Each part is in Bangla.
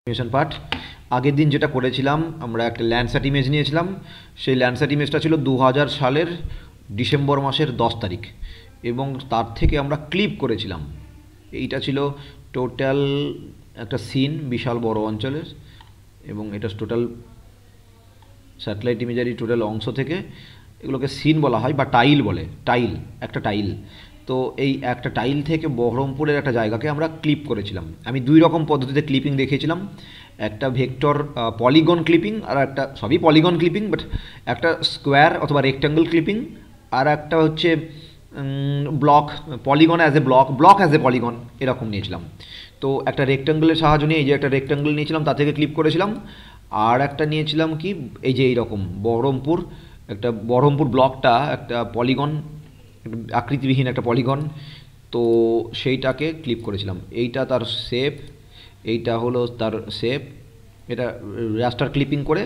Animation part. আগের দিন যেটা করেছিলাম আমরা একটা ল্যান্ডস্যাট ইমেজ নিয়েছিলাম। সেই ল্যান্ডস্যাট ইমেজটা ছিল 2000 সালের ডিসেম্বর মাসের 10 তারিখ এবং তার থেকে আমরা ক্লিপ করেছিলাম। এইটা ছিল টোটাল একটা সিন বিশাল বড় অঞ্চলের, এবং এটা টোটাল স্যাটেলাইট ইমেজারি টোটাল অংশ থেকে এগুলোকে সিন বলা হয় বা টাইল বলে। টাইল, একটা টাইল। তো এই একটা টাইল থেকে বহরমপুরের একটা জায়গাকে আমরা ক্লিপ করেছিলাম। আমি দুই রকম পদ্ধতিতে ক্লিপিং দেখিয়েছিলাম, একটা ভেক্টর পলিগন ক্লিপিং আর একটা, সবই পলিগন ক্লিপিং, বাট একটা স্কোয়ার অথবা রেক্ট্যাঙ্গল ক্লিপিং, আর একটা হচ্ছে block, polygon as a block, block as a polygon, এরকম নিয়েছিলাম। তো একটা রেক্ট্যাঙ্গলের সাহায্য নিয়ে এই যে একটা রেক্ট্যাঙ্গল নিয়েছিলাম, তা থেকে ক্লিপ করেছিলাম। আর একটা নিয়েছিলাম কি, এই যে এইরকম বহরমপুর, একটা বহরমপুর ব্লকটা একটা পলিগন, আকৃতিবিহীন একটা পলিগন, তো সেইটাকে ক্লিপ করেছিলাম। এইটা তার শেপ, এইটা হলো তার শেপ, এটা রাস্টার ক্লিপিং করে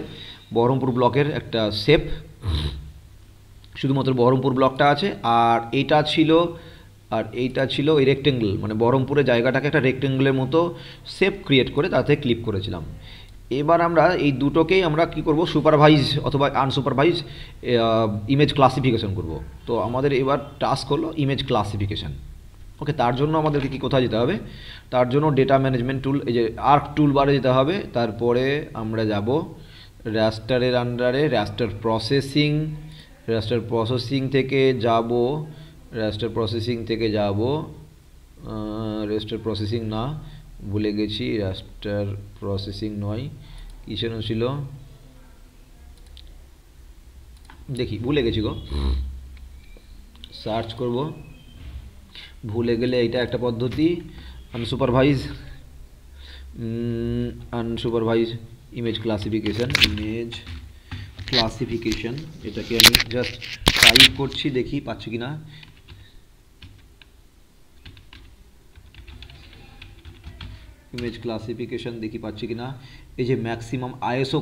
বহরমপুর ব্লকের একটা শেপ, শুধুমাত্র বহরমপুর ব্লকটা আছে। আর এইটা ছিল ওই রেক্টেঙ্গল, মানে বহরমপুরের জায়গাটাকে একটা রেক্টেঙ্গলের মতো শেপ ক্রিয়েট করে তাতে ক্লিপ করেছিলাম। এবার আমরা এই দুটোকেই আমরা কি করব, সুপারভাইজ অথবা আনসুপারভাইজ ইমেজ ক্লাসিফিকেশন করব। তো আমাদের এবার টাস্ক হলো ইমেজ ক্লাসিফিকেশন। ওকে, তার জন্য আমাদেরকে কি কোথায় যেতে হবে, তার জন্য ডেটা ম্যানেজমেন্ট টুল, এই যে আর্ক টুল বারে যেতে হবে। তারপরে আমরা যাব রাস্টারের আন্ডারে রাস্টার প্রসেসিং, রাস্টার প্রসেসিং থেকে যাব রাস্টার প্রসেসিং না, ভুলে গেছি, রাস্টার প্রসেসিং নয়, কী যেন ছিল, দেখি ভুলে গেছি গো, সার্চ করব, ভুলে গেলে এইটা একটা পদ্ধতি, আনসুপারভাইজ ইমেজ ক্লাসিফিকেশন, এটাকে আমি জাস্ট টাইপ করছি, দেখি পাচ্ছি কিনা। ইমেজ ক্লাসিফিকেশন দেখি পাচ্ছি কিনা। এই যে maximum ISO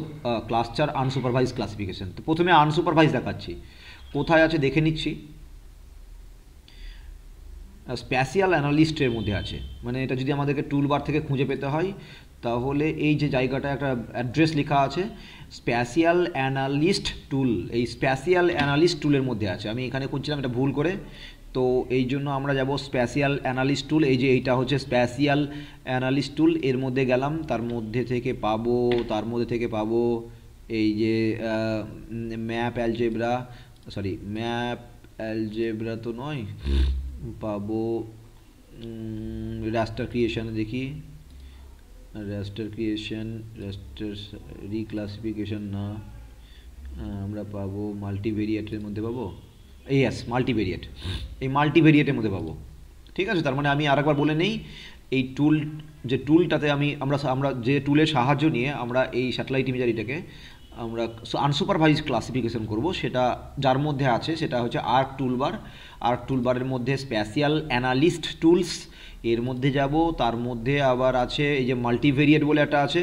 cluster unsupervised classification, তো প্রথমে আনসুপারভাইজ দেখাচ্ছি, কোথায় আছে দেখে নিচ্ছি। স্প্যাশিয়াল অ্যানালিস্টের মধ্যে আছে, মানে এটা যদি আমাদেরকে টুল বার থেকে খুঁজে পেতে হয় তাহলে এই যে জায়গাটা একটা অ্যাড্রেস লেখা আছে, স্প্যাশিয়াল অ্যানালিস্ট টুল, এই স্প্যাশিয়াল অ্যানালিস্ট টুলের মধ্যে আছে। আমি এখানে খুঁজছিলাম, এটা ভুল করে, তো এই জন্য আমরা যাব স্প্যাশিয়াল অ্যানালিস্ট টুল। এই যে এইটা হচ্ছে স্প্যাশিয়াল অ্যানালিস্ট টুল, এর মধ্যে গেলাম, তার মধ্যে থেকে পাবো এই যে ম্যাপ অ্যালজেব্রা তো নয়, পাবো রাস্টার ক্রিয়েশন, দেখি রাস্টার রিক্লাসিফিকেশন না, আমরা পাবো মাল্টিভেরিয়েটের মধ্যে পাবো, ইয়েস মাল্টিভেরিয়েট, এই মাল্টিভেরিয়েটের মধ্যে পাবো। ঠিক আছে, তার মানে আমি আরেকবার বলে নেই, এই যে টুলটাতে আমরা যে টুলের সাহায্য নিয়ে আমরা এই স্যাটেলাইট ইমেজারিটাকে আমরা আনসুপারভাইজ ক্লাসিফিকেশন করব, সেটা যার মধ্যে আছে সেটা হচ্ছে আর্ক টুলবারের মধ্যে স্প্যাশিয়াল অ্যানালিস্ট টুলস, এর মধ্যে যাব। তার মধ্যে আবার আছে এই যে মাল্টিভেরিয়েট বলে একটা আছে,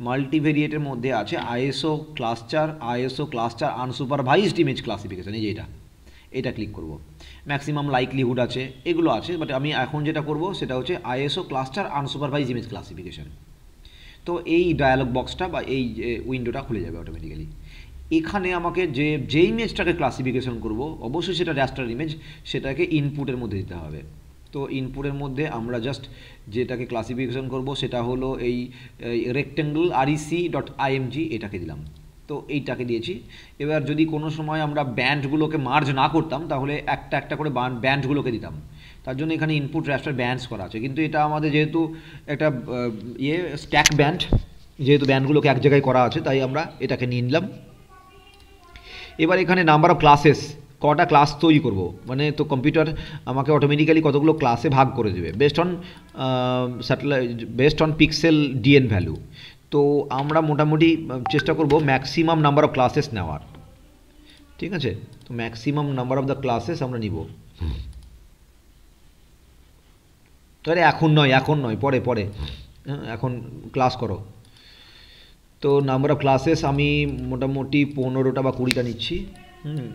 মাল্টিভেরিয়েটের মধ্যে আছে ISO cluster unsupervised image classification, এই যে এটা ক্লিক করব। ম্যাক্সিমাম লাইকলিহুড আছে, এগুলো আছে, বাট আমি এখন যেটা করব সেটা হচ্ছে ISO cluster unsupervised image classification. তো এই ডায়ালগ বক্সটা বা এই উইন্ডোটা খুলে যাবে অটোমেটিক্যালি। এখানে আমাকে যে ইমেজটাকে ক্লাসিফিকেশন করব, অবশ্যই সেটা রাস্টার ইমেজ, সেটাকে ইনপুটের মধ্যে দিতে হবে। তো ইনপুটের মধ্যে আমরা জাস্ট যেটাকে ক্লাসিফিকেশন করব সেটা হলো এই রেক্টেঙ্গল rec.img, এটাকে দিলাম। তো এইটাকে দিয়েছি। এবার যদি কোনো সময় আমরা ব্যান্ডগুলোকে মার্জ না করতাম তাহলে একটা একটা করে ব্যান্ডগুলোকে দিতাম, তার জন্য এখানে ইনপুট রাস্টার ব্যান্ডস করা আছে। কিন্তু এটা আমাদের যেহেতু একটা স্ট্যাক ব্যান্ড, যেহেতু ব্যান্ডগুলোকে এক জায়গায় করা আছে, তাই আমরা এটাকে নিয়ে নিলাম। এবার এখানে নাম্বার অফ ক্লাসেস, কটা ক্লাস তৈরি করব, মানে তো কম্পিউটার আমাকে অটোমেটিক্যালি কতগুলো ক্লাসে ভাগ করে দেবে based on pixel DN value. তো আমরা মোটামুটি চেষ্টা করব ম্যাক্সিমাম নাম্বার অফ ক্লাসেস নেওয়ার। ঠিক আছে, তো maximum number of the classes আমরা নিব। তাহলে এখন নয়, পরে এখন ক্লাস করো। তো নাম্বার অফ ক্লাসেস আমি মোটামুটি 15টা বা 20টা নিচ্ছি।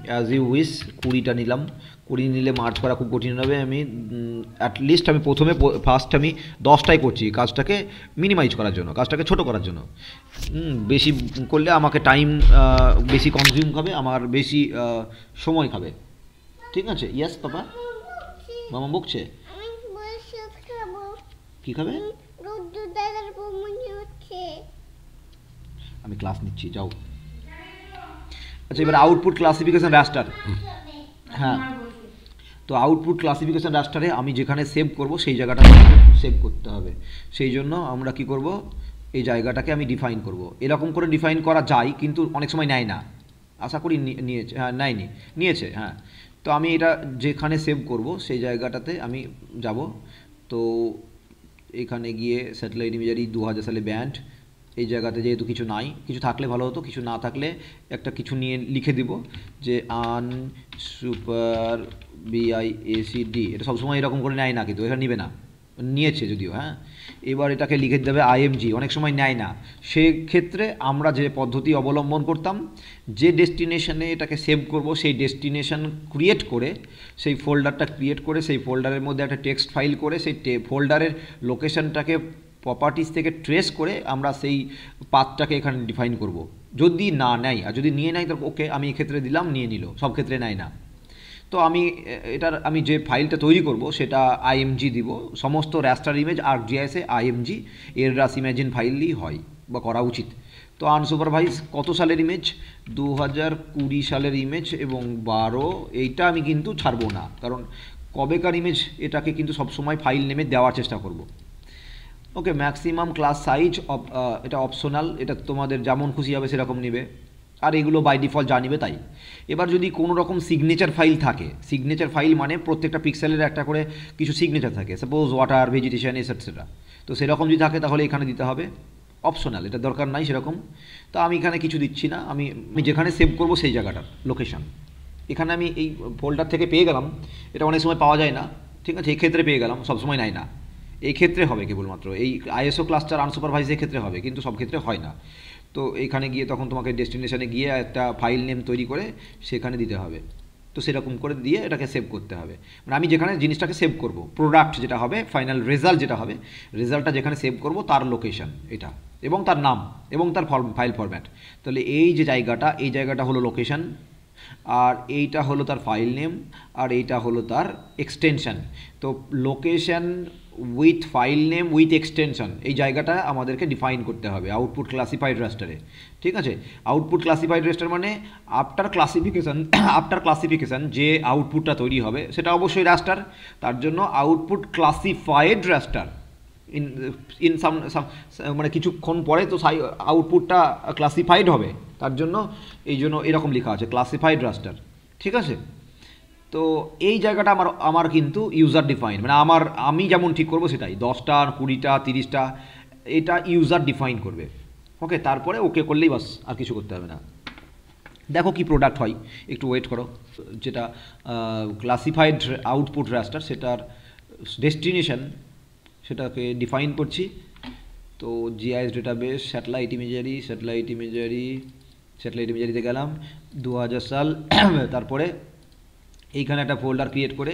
As you wish. 20টা নিলাম। 20 নিলে মার্চ করা খুব কঠিন হবে। আমি অ্যাটলিস্ট আমি প্রথমে ফার্স্ট আমি 10টাই করছি, কাজটাকে মিনিমাইজ করার জন্য, কাজটাকে ছোট করার জন্য। বেশি করলে আমাকে টাইম বেশি কনজিউম হবে, আমার বেশি সময় খাবে। ঠিক আছে? ইয়েস পাপা। মামা বকছে। কি খাবে? আমি ক্লাস নিচ্ছি, যাও। আচ্ছা, এবার আউটপুট ক্লাসিফিকেশন রাস্টার। হ্যাঁ, তো আউটপুট ক্লাসিফিকেশন রাস্টারে আমি যেখানে সেভ করব সেই জায়গাটা সেভ করতে হবে। সেই জন্য আমরা কি করব, এই জায়গাটাকে আমি ডিফাইন করব। এরকম করে ডিফাইন করা যায়, কিন্তু অনেক সময় নেয় না। আশা করি নিয়েছে। হ্যাঁ, নেয়নি, নিয়েছে। হ্যাঁ, তো আমি এটা যেখানে সেভ করব সেই জায়গাটাতে আমি যাব। তো এখানে গিয়ে স্যাটেলাইট ইমেজারি 2000 সালে ব্যান্ড, এই জায়গাতে যেহেতু কিছু নাই, কিছু থাকলে ভালো হতো, কিছু না থাকলে একটা কিছু নিয়ে লিখে দিব যে আনসুপার BIACD। এটা সবসময় এরকম করে নেয় না, কিন্তু এটা নিবে না, নিয়েছে যদিও। হ্যাঁ, এবার এটাকে লিখে দেবে IMG, অনেক সময় নেয় না। সেক্ষেত্রে আমরা যে পদ্ধতি অবলম্বন করতাম, যে ডেস্টিনেশনে এটাকে সেভ করব সেই ডেস্টিনেশন ক্রিয়েট করে, সেই ফোল্ডারটা ক্রিয়েট করে, সেই ফোল্ডারের মধ্যে একটা টেক্সট ফাইল করে, সেই ফোল্ডারের লোকেশনটাকে প্রপার্টিস থেকে ট্রেস করে আমরা সেই পাথটাকে এখানে ডিফাইন করব। যদি না নেয়, আর যদি নিয়ে নেয় তো ওকে, আমি এক্ষেত্রে দিলাম, নিয়ে নিল, সব ক্ষেত্রে নেয় না। তো আমি যে ফাইলটা তৈরি করব সেটা IMG দিব। সমস্ত র্যাস্টার ইমেজ ArcGIS-এ IMG এর রাস ইমেজিন ফাইলই হয় বা করা উচিত। তো আনসুপারভাইজ কত সালের ইমেজ? 2020 সালের ইমেজ এবং 12। এইটা আমি কিন্তু ছাড়বো না, কারণ কবেকার ইমেজ এটাকে কিন্তু সবসময় ফাইল নেমে দেওয়ার চেষ্টা করব। ওকে, ম্যাক্সিমাম ক্লাস সাইজ এটা অপশনাল, এটা তোমাদের যেমন খুশি হবে সেরকম নেবে, আর এগুলো বাই ডিফল্ট জানিবে তাই। এবার যদি কোনো রকম সিগনেচার ফাইল থাকে, সিগনেচার ফাইল মানে প্রত্যেকটা পিক্সেলের একটা করে কিছু সিগনেচার থাকে, সাপোজ ওয়াটার, ভেজিটেশন, এটসেট্রা। তো সেরকম যদি থাকে তাহলে এখানে দিতে হবে, অপশনাল, এটা দরকার নাই সেরকম। তো আমি এখানে কিছু দিচ্ছি না, আমি যেখানে সেভ করব সেই জায়গাটার লোকেশন এখানে আমি এই ফোল্ডার থেকে পেয়ে গেলাম। এটা অনেক সময় পাওয়া যায় না, ঠিক আছে? এই ক্ষেত্রে পেয়ে গেলাম, সবসময় নেয় না। এই ক্ষেত্রে হবে কেবলমাত্র, এই ISO ক্লাস্টার আনসুপারভাইজের ক্ষেত্রে হবে, কিন্তু সব ক্ষেত্রে হয় না। তো এখানে গিয়ে তখন তোমাকে ডেস্টিনেশনে গিয়ে একটা ফাইল নেম তৈরি করে সেখানে দিতে হবে। তো সেরকম করে দিয়ে এটাকে সেভ করতে হবে। মানে আমি যেখানে জিনিসটাকে সেভ করব, প্রোডাক্ট যেটা হবে, ফাইনাল রেজাল্ট যেটা হবে, রেজাল্টটা যেখানে সেভ করব তার লোকেশন এটা, এবং তার নাম, এবং তার ফাইল ফরম্যাট। তাহলে এই যে জায়গাটা, এই জায়গাটা হলো লোকেশন, আর এইটা হলো তার ফাইল নেম, আর এইটা হলো তার এক্সটেনশন। তো location with file name with extension, এই জায়গাটা আমাদেরকে ডিফাইন করতে হবে আউটপুট ক্লাসিফাইড রাস্টারে। ঠিক আছে? আউটপুট ক্লাসিফাইড রাস্টার মানে আফটার ক্লাসিফিকেশন যে আউটপুটটা তৈরি হবে সেটা অবশ্যই রাস্টার, তার জন্য output classified raster. In some মানে কিছুক্ষণ পরে তো আউটপুটটা ক্লাসিফাইড হবে, তার জন্য এই জন্য এরকম লেখা আছে ক্লাসিফাইড রাস্টার। ঠিক আছে? তো এই জায়গাটা আমার কিন্তু ইউজার ডিফাইন, মানে আমি যেমন ঠিক করবো সেটাই, 10টা 20টা 30টা, এটা ইউজার ডিফাইন করবে। ওকে, তারপরে ওকে করলেই বাস, আর কিছু করতে হবে না। দেখো কি প্রোডাক্ট হয়, একটু ওয়েট করো। যেটা ক্লাসিফাইড আউটপুট রাস্টার, সেটার ডেস্টিনেশন সেটাকে ডিফাইন করছি। তো GIS ডেটাবেস, স্যাটেলাইট ইমেজারিতে গেলাম, 2000 সাল। তারপরে এইখানে একটা ফোল্ডার ক্রিয়েট করে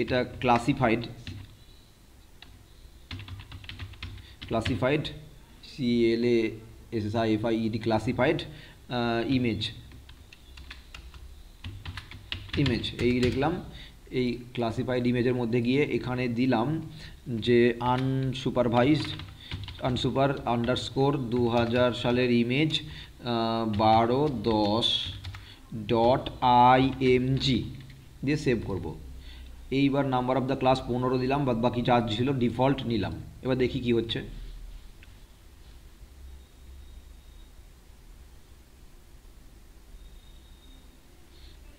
এটা ক্লাসিফাইড CLASSIFIED ক্লাসিফাইড ইমেজ এই লিখলাম। এই ক্লাসিফাইড ইমেজের মধ্যে গিয়ে এখানে দিলাম যে আনসুপার আন্ডারস্কোর 2000 সালের ইমেজ 1210.img দিয়ে সেভ করব। এইবার নাম্বার অফ দ্য ক্লাস 15 দিলাম, বাদ বাকি যা ছিল ডিফল্ট নিলাম। এবার দেখি কি হচ্ছে।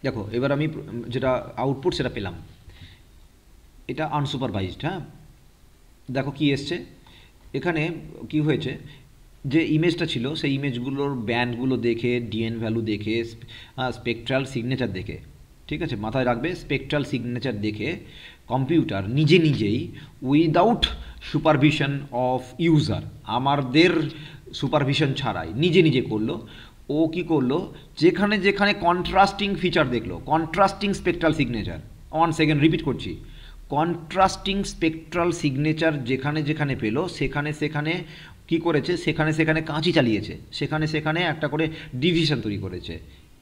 দেখো এবার আমি যেটা আউটপুট সেটা পেলাম, এটা আনসুপারভাইজড। হ্যাঁ, দেখো কি এসছে এখানে। কি হয়েছে, যে ইমেজটা ছিল সেই ইমেজগুলোর ব্যান্ডগুলো দেখে, DN ভ্যালু দেখে, স্পেকট্রাল সিগনেচার দেখে, ঠিক আছে, মাথায় রাখবে, স্পেকট্রাল সিগনেচার দেখে কম্পিউটার নিজেই উইদাউট সুপারভিশন অফ ইউজার, আমাদের সুপারভিশন ছাড়াই নিজে করলো, ও কি করলো, যেখানে যেখানে কন্ট্রাস্টিং ফিচার দেখলো, contrasting spectral signature, one second repeat করছি, কন্ট্রাস্টিং স্পেকট্রাল সিগনেচার যেখানে যেখানে পেলো সেখানে সেখানে কি করেছে, সেখানে সেখানে কাঁচি চালিয়েছে, সেখানে সেখানে একটা করে ডিভিশন তৈরি করেছে।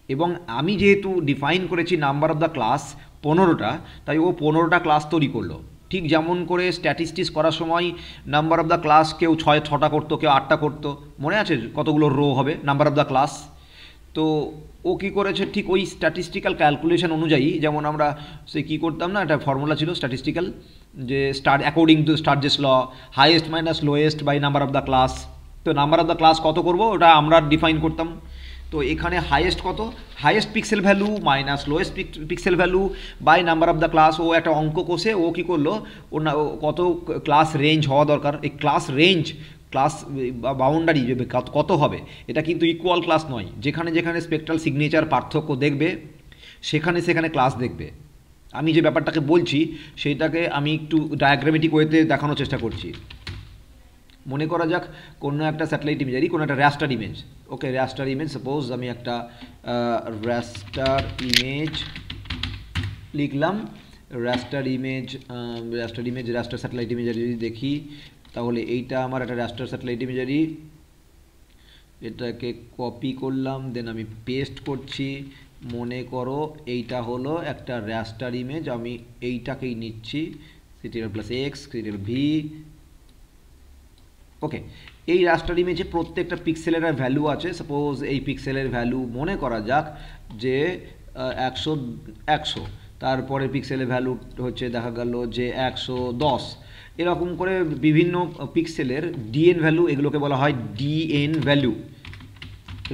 এবং আমি যেহেতু ডিফাইন করেছি নাম্বার অফ দ্য ক্লাস 15টা, তাই ও 15টা ক্লাস তৈরি করলো। ঠিক যেমন করে স্ট্যাটিস্টিক্স করার সময় নাম্বার অফ দ্য ক্লাস কেউ 6টা করতো, কেউ 8টা করতো, মনে আছে কতগুলো রো হবে নাম্বার অফ দ্য ক্লাস। তো ও কী করেছে, ঠিক ওই স্ট্যাটিস্টিক্যাল ক্যালকুলেশন অনুযায়ী, যেমন আমরা সে কী করতাম না, একটা ফর্মুলা ছিল স্ট্যাটিস্টিক্যাল, যে star according to Sturges law, highest minus lowest by number of the class. তো নাম্বার অফ দ্য ক্লাস কত করব ওটা আমরা ডিফাইন করতাম। তো এখানে হাইয়েস্ট কত, highest pixel value minus lowest pixel value by number of the class. ও একটা অঙ্ক কষে ও কী করলো, ও কত ক্লাস রেঞ্জ হওয়া দরকার, এই ক্লাস রেঞ্জ, ক্লাস বাউন্ডারি কত হবে, এটা কিন্তু ইকুয়াল ক্লাস নয়। যেখানে যেখানে স্পেকট্রাল সিগনেচার পার্থক্য দেখবে সেখানে সেখানে ক্লাস দেখবে। আমি যে ব্যাপারটাকে বলছি সেইটাকে আমি একটু ডায়াগ্রামেটিক ওয়েতে দেখানোর চেষ্টা করছি। মনে করা যাক কোনো একটা স্যাটেলাইট ইমেজারি, কোনো একটা র্যাস্টার ইমেজ, ওকে র্যাস্টার ইমেজ, সাপোজ আমি একটা র্যাস্টার ইমেজ লিখলাম, র্যাস্টার ইমেজ র্যাস্টার স্যাটেলাইট ইমেজারি যদি দেখি, তাহলে এইটা আমার একটা র্যাস্টার স্যাটেলাইট ইমেজারি, এটাকে কপি করলাম, দেন আমি পেস্ট করছি। মনে করো এইটা হলো একটা র্যাস্টার ইমেজ, আমি এইটাকেই নিচ্ছি, CTL plus X, CTL V, okay. এই রাস্টার ইমেজে প্রত্যেকটা পিক্সেলের ভ্যালু আছে। সাপোজ এই পিক্সেলের ভ্যালু মনে করা যাক যে 100, তারপরে পিক্সেলের ভ্যালু হচ্ছে দেখা গেল যে 110, এরকম করে বিভিন্ন পিক্সেলের ডিএন ভ্যালু, এগুলোকে বলা হয় ডিএন ভ্যালু,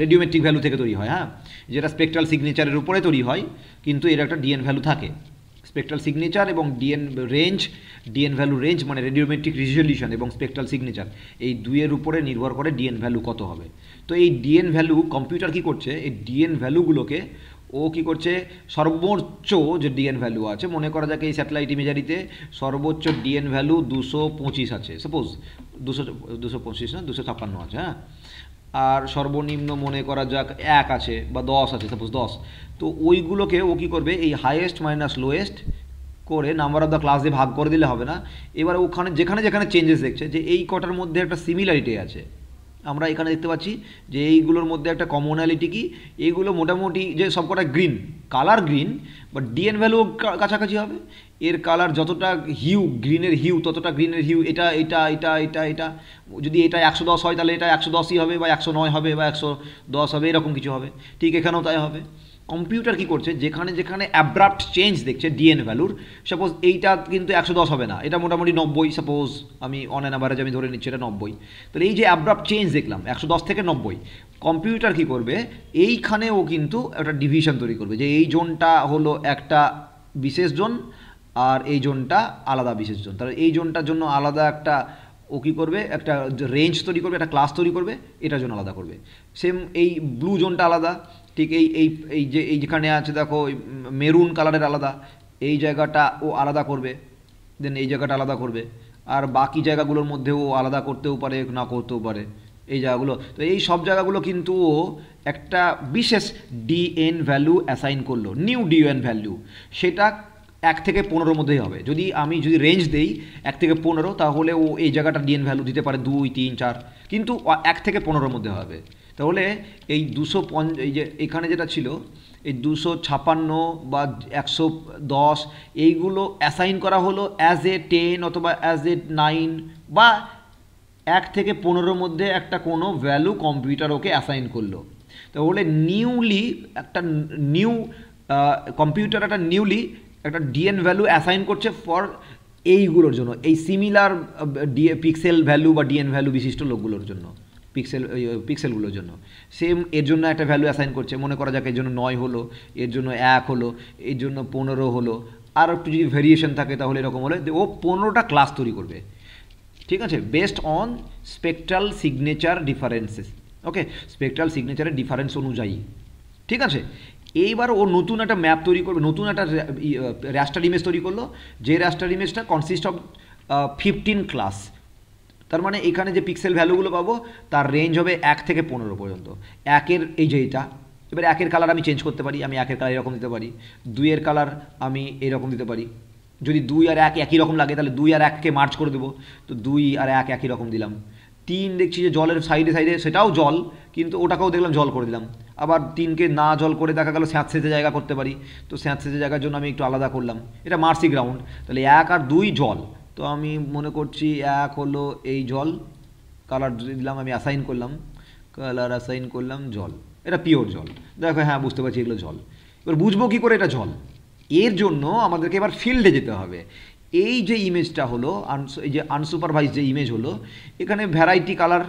রেডিওমেট্রিক ভ্যালু থেকে তৈরি হয়, হ্যাঁ, যেটা স্পেকট্রাল সিগনেচারের উপরে তৈরি হয়, কিন্তু এর একটা ডিএন ভ্যালু থাকে। স্পেকট্রাল সিগনেচার এবং DN range, DN value range মানে রেডিওমেট্রিক রিজলিউশন এবং স্পেকট্রাল সিগনেচার, এই দুইয়ের উপরে নির্ভর করে ডিএন ভ্যালু কত হবে। তো এই ডিএন ভ্যালু কম্পিউটার কি করছে, এই ডিএন ভ্যালুগুলোকে ও কি করছে, সর্বোচ্চ যে ডিএন ভ্যালু আছে, মনে করা যাক এই স্যাটেলাইট ইমেজারিতে সর্বোচ্চ ডিএন ভ্যালু 225 আছে, সাপোজ 225 না 256 আছে, হ্যাঁ, আর সর্বনিম্ন মনে করা যাক 1 আছে বা 10 আছে, সাপোজ 10। তো ওইগুলোকে ও কী করবে, এই হাইয়েস্ট মাইনাস লোয়েস্ট করে নাম্বার অফ দ্য ক্লাস দিয়ে ভাগ করে দিলে হবে না। এবার ওখানে যেখানে যেখানে চেঞ্জেস দেখছে যে এই কটার মধ্যে একটা সিমিলারিটি আছে, আমরা এখানে দেখতে পাচ্ছি যে এইগুলোর মধ্যে একটা কমনালিটি কি, এইগুলো মোটামুটি যে সবকটা green, colour green, but DN value কাছাকাছি হবে। এর কালার যতটা হিউ, গ্রিনের হিউ ততটা গ্রিনের হিউ, এটা এটা এটা এটা এটা, যদি এটা 110 হয় তাহলে এটা 110ই হবে, বা 109 হবে, বা 110 হবে, এরকম কিছু হবে। ঠিক এখানেও তাই হবে। কম্পিউটার কি করছে, যেখানে যেখানে অ্যাব্রাপ্ট চেঞ্জ দেখছে ডিএন ভ্যালুর, সাপোজ এইটা কিন্তু 110 হবে না, এটা মোটামুটি 90, সাপোজ আমি অন অ্যান অ্যাভারেজ আমি ধরে নিচ্ছি এটা 90, তাহলে এই যে অ্যাব্রাপ্ট চেঞ্জ দেখলাম 110 থেকে 90, কম্পিউটার কি করবে, এইখানেও কিন্তু একটা ডিভিশন তৈরি করবে, যে এই জোনটা হলো একটা বিশেষ জোন আর এই জোনটা আলাদা বিশেষ জোন। তাহলে এই জোনটার জন্য আলাদা একটা ও কী করবে, একটা রেঞ্জ তৈরি করবে, একটা ক্লাস তৈরি করবে, এটার জন্য আলাদা করবে। সেম এই ব্লু জোনটা আলাদা, ঠিক এই এই এই যে এই যেখানে আছে দেখো মেরুন কালারের আলাদা, এই জায়গাটা ও আলাদা করবে, দেন এই জায়গাটা আলাদা করবে, আর বাকি জায়গাগুলোর মধ্যেও ও আলাদা করতেও পারে না করতেও পারে এই জায়গাগুলো। তো এই সব জায়গাগুলো কিন্তু ও একটা বিশেষ ডিএন ভ্যালু অ্যাসাইন করলো, নিউ ডিএন ভ্যালু, সেটা 1 থেকে 15 মধ্যেই হবে। যদি রেঞ্জ দেই 1 থেকে 15, তাহলে ও এই জায়গাটা ডিএন ভ্যালু দিতে পারে 2, 3, 4, কিন্তু 1 থেকে 15 মধ্যে হবে। তাহলে এই 250, এই যে এখানে যেটা ছিল এই 256 বা 110, এইগুলো অ্যাসাইন করা হলো অ্যাজ এ 10 অথবা অ্যাজ এ 9, বা 1 থেকে 15 মধ্যে একটা কোনো ভ্যালু কম্পিউটার ওকে অ্যাসাইন করলো। তাহলে নিউলি একটা নিউ কম্পিউটার একটা নিউলি একটা ডিএন ভ্যালু অ্যাসাইন করছে ফর এইগুলোর জন্য, এই সিমিলার পিক্সেল ভ্যালু বা ডিএন ভ্যালু বিশিষ্ট লোকগুলোর জন্য, পিক্সেলগুলোর জন্য সেম এর জন্য একটা ভ্যালু অ্যাসাইন করছে। মনে করা যাক এর জন্য 9 হলো, এর জন্য 1 হলো, এর জন্য 15 হলো, আর একটু যদি ভেরিয়েশন থাকে তাহলে এরকম হলে ও 15টা ক্লাস তৈরি করবে, ঠিক আছে, based on spectral signature differences, okay, spectral সিগনেচারের ডিফারেন্স অনুযায়ী, ঠিক আছে। এইবার ও নতুন একটা ম্যাপ তৈরি করবে, নতুন একটা র্যাস্টার ইমেজ তৈরি করলো, যে র্যাস্টার ইমেজটা কনসিস্ট অফ 15 ক্লাস, তার মানে এখানে যে পিক্সেল ভ্যালুগুলো পাবো তার রেঞ্জ হবে 1 থেকে 15 পর্যন্ত। একের এই যে এটা, এবার একের কালার আমি চেঞ্জ করতে পারি, আমি একের কালার এরকম দিতে পারি, দুইয়ের কালার আমি এরকম দিতে পারি। যদি 2 আর 1 একই রকম লাগে তাহলে 2 আর 1কে মার্চ করে দেবো, তো 2 আর 1 একই রকম দিলাম। 3 দেখছি যে জলের সাইডে সাইডে সেটাও জল, কিন্তু ওটাকেও দেখলাম জল করে দিলাম। আবার 3কে না জল করে দেখা গেল স্যাঁতসেঁতে জায়গা করতে পারি, তো স্যাঁতসেঁতে জায়গার জন্য আমি একটু আলাদা করলাম, এটা মার্সি গ্রাউন্ড। তাহলে 1 আর 2 জল, তো আমি মনে করছি 1 হলো এই জল, কালার দিলাম, আমি অ্যাসাইন করলাম, কালার অ্যাসাইন করলাম জল, এটা পিওর জল। দেখো হ্যাঁ বুঝতে পারছি এগুলো জল। এবার বুঝবো কী করে এটা জল? এর জন্য আমাদেরকে এবার ফিল্ডে যেতে হবে। এই যে ইমেজটা হলো এই যে আনসুপারভাইজ যে ইমেজ হলো, এখানে variety colour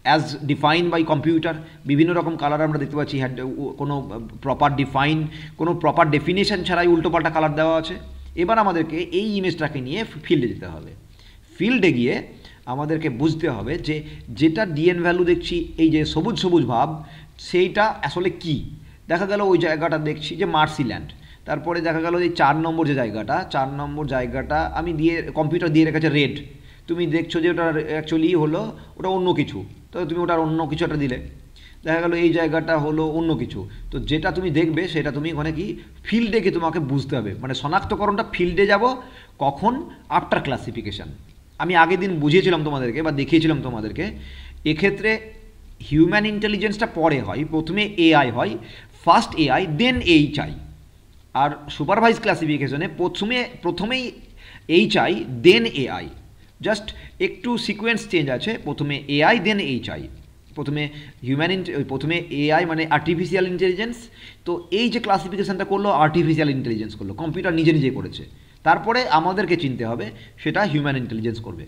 as define by computer, বিভিন্ন রকম কালার আমরা দেখতে পাচ্ছি, কোনো প্রপার ডেফিনেশন ছাড়াই উল্টোপাল্টা কালার দেওয়া আছে। এবার আমাদেরকে এই ইমেজটাকে নিয়ে ফিল্ডে যেতে হবে। ফিল্ডে গিয়ে আমাদেরকে বুঝতে হবে যে যেটা ডিএন ভ্যালু দেখছি এই যে সবুজ সবুজ ভাব, সেইটা আসলে কি। দেখা গেল ওই জায়গাটা দেখছি যে মার্সিল্যান্ড, তারপরে দেখা গেল এই 4 নম্বর যে জায়গাটা, 4 নম্বর জায়গাটা আমি কম্পিউটার দিয়ে রেখেছে রেড, তুমি দেখছো যে ওটা অ্যাকচুয়ালি হলো ওটা অন্য কিছু, তো তুমি ওটার অন্য কিছু একটা দিলে, দেখা গেল এই জায়গাটা হলো অন্য কিছু। তো যেটা তুমি দেখবে সেটা তুমি মানে কি ফিল্ডে গিয়ে তোমাকে বুঝতে হবে, মানে শনাক্তকরণটা ফিল্ডে যাব কখন, আফটার ক্লাসিফিকেশান। আমি আগের দিন বুঝিয়েছিলাম তোমাদেরকে বা দেখিয়েছিলাম তোমাদেরকে, এক্ষেত্রে হিউম্যান ইন্টেলিজেন্সটা পরে হয়, প্রথমে এআই হয়, ফার্স্ট এআই দেন এইচআই। আর সুপারভাইজ ক্লাসিফিকেশনে প্রথমেই এইচআই দেন এআই, জাস্ট একটু সিকোয়েন্স চেঞ্জ আছে, প্রথমে এআই দেন এইচআই। প্রথমে এআই মানে আর্টিফিশিয়াল ইন্টেলিজেন্স, তো এই যে ক্লাসিফিকেশানটা করলো আর্টিফিশিয়াল ইন্টেলিজেন্স করলো, কম্পিউটার নিজে নিজে করেছে। তারপরে আমাদেরকে চিনতে হবে সেটা হিউম্যান ইন্টেলিজেন্স করবে।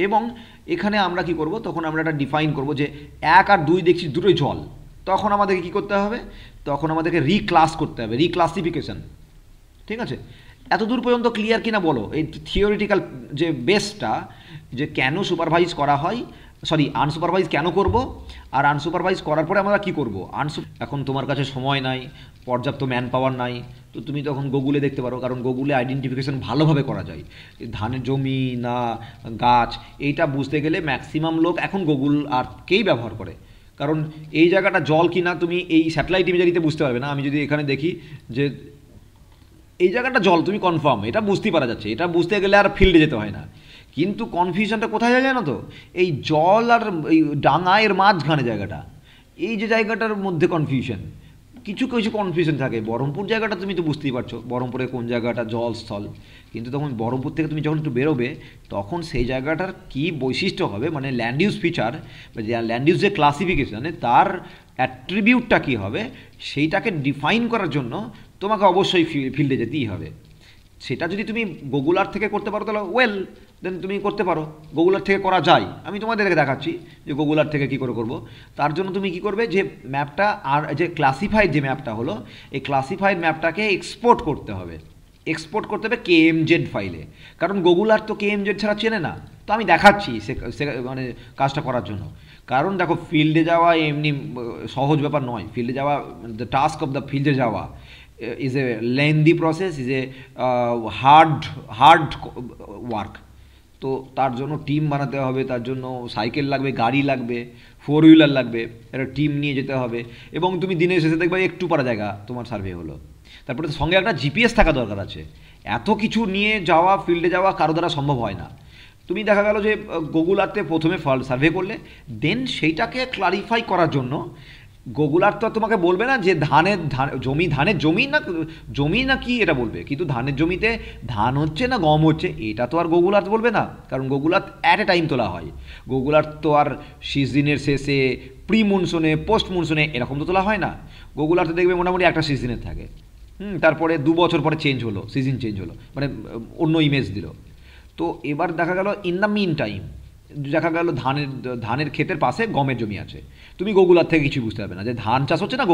এবং এখানে আমরা কি করব, তখন আমরা একটা ডিফাইন করব যে 1 আর 2 দেখছি দুটোই জল, তখন আমাদেরকে কী করতে হবে, তখন আমাদেরকে রিক্লাস করতে হবে, রিক্লাসিফিকেশন। ঠিক আছে, এত দূর পর্যন্ত ক্লিয়ার কিনা বলো? এই থিওরিটিক্যাল যে বেসটা, যে কেন সুপারভাইজ করা হয়, সরি আনসুপারভাইজ কেন করব, আর আনসুপারভাইজ করার পরে আমরা কি করব। এখন তোমার কাছে সময় নাই, পর্যাপ্ত ম্যান পাওয়ার নাই, তো তুমি তখন গুগলে দেখতে পারো, কারণ গুগলে আইডেন্টিফিকেশন ভালোভাবে করা যায়, ধানের জমি না গাছ, এইটা বুঝতে গেলে ম্যাক্সিমাম লোক এখন গুগল আর্থকেই ব্যবহার করে। কারণ এই জায়গাটা জল কিনা তুমি এই স্যাটেলাইট ইমেজারিতে বুঝতে পারবে না। আমি যদি এখানে দেখি যে এই জায়গাটা জল, তুমি কনফার্ম এটা বুঝতেই পারা যাচ্ছে, এটা বুঝতে গেলে আর ফিল্ডে যেতে হয় না। কিন্তু কনফিউশনটা কোথায় যায় জানো তো, এই জল আর এই ডাঙা এর মাঝখানে জায়গাটা, এই যে জায়গাটার মধ্যে কনফিউশন, কিছু কিছু কনফিউশন থাকে। বহরমপুর জায়গাটা তুমি তো বুঝতেই পারছো, বহরমপুরে কোন জায়গাটা জল স্থল, কিন্তু তখন বহরমপুর থেকে তুমি যখন একটু বেরোবে তখন সেই জায়গাটার কী বৈশিষ্ট্য হবে, মানে ল্যান্ড ইউজ ফিচার বা যে ল্যান্ড ইউজ যে ক্লাসিফিকেশানে তার অ্যাট্রিবিউটটা কী হবে, সেইটাকে ডিফাইন করার জন্য তোমাকে অবশ্যই ফিল্ডে যেতেই হবে। সেটা যদি তুমি গুগল আর্থ থেকে করতে পারো তাহলে ওয়েল, দেন তুমি করতে পারো, গুগল আর্থ থেকে করা যায়। আমি তোমাদেরকে দেখাচ্ছি যে গুগল আর্থ থেকে কী করে করবো। তার জন্য তুমি কী করবে, যে ম্যাপটা আর যে ক্লাসিফাইড যে ম্যাপটা হলো, এই ক্লাসিফাইড ম্যাপটাকে এক্সপোর্ট করতে হবে। এক্সপোর্ট করতে হবে KMZ ফাইলে, কারণ গুগল আর্থ তো KMZ ছাড়া চেনে না। তো আমি দেখাচ্ছি মানে কাজটা করার জন্য, কারণ দেখো ফিল্ডে যাওয়া এমনি সহজ ব্যাপার নয়। ফিল্ডে যাওয়া, দ্য টাস্ক অফ দ্য ফিল্ডে যাওয়া is a lengthy process, is a hard work। তো তার জন্য টিম বানাতে হবে, তার জন্য সাইকেল লাগবে, গাড়ি লাগবে, 4 হুইলার লাগবে, একটা টিম নিয়ে যেতে হবে। এবং তুমি দিনের শেষে দেখবে একটু পারা জায়গা তোমার সার্ভে হলো, তারপরে সঙ্গে একটা জিপিএস থাকা দরকার আছে। এত কিছু নিয়ে যাওয়া, ফিল্ডে যাওয়া কারো দ্বারা সম্ভব হয় না। তুমি দেখা গেল যে গুগল আর্থে প্রথমে সার্ভে করলে, দেন সেইটাকে ক্লারিফাই করার জন্য গুগল আর্থ তো তোমাকে বলবে না যে ধানের জমি না কি এটা বলবে, কিন্তু ধানের জমিতে ধান হচ্ছে না গম হচ্ছে এটা তো আর গুগল আর্থ বলবে না, কারণ Google Earth at a time তোলা হয়। গুগল আর্থ তো আর সিজনের শেষে, প্রি মনসুনে, পোস্ট মনসুনে এরকম তো তোলা হয় না। গুগল আর্থে দেখবে মোটামুটি একটা সিজনের থাকে, তারপরে 2 বছর পরে চেঞ্জ হলো, সিজন চেঞ্জ হলো, মানে অন্য ইমেজ দিল। তো এবার দেখা গেল ইন দ্য মিন টাইম দেখা গেল ধানের ক্ষেতের পাশে গমের জমি আছে, তুমি গুগল আর্থ থেকে কিছু বুঝতে পারবে না যে ধান চাষ হচ্ছে না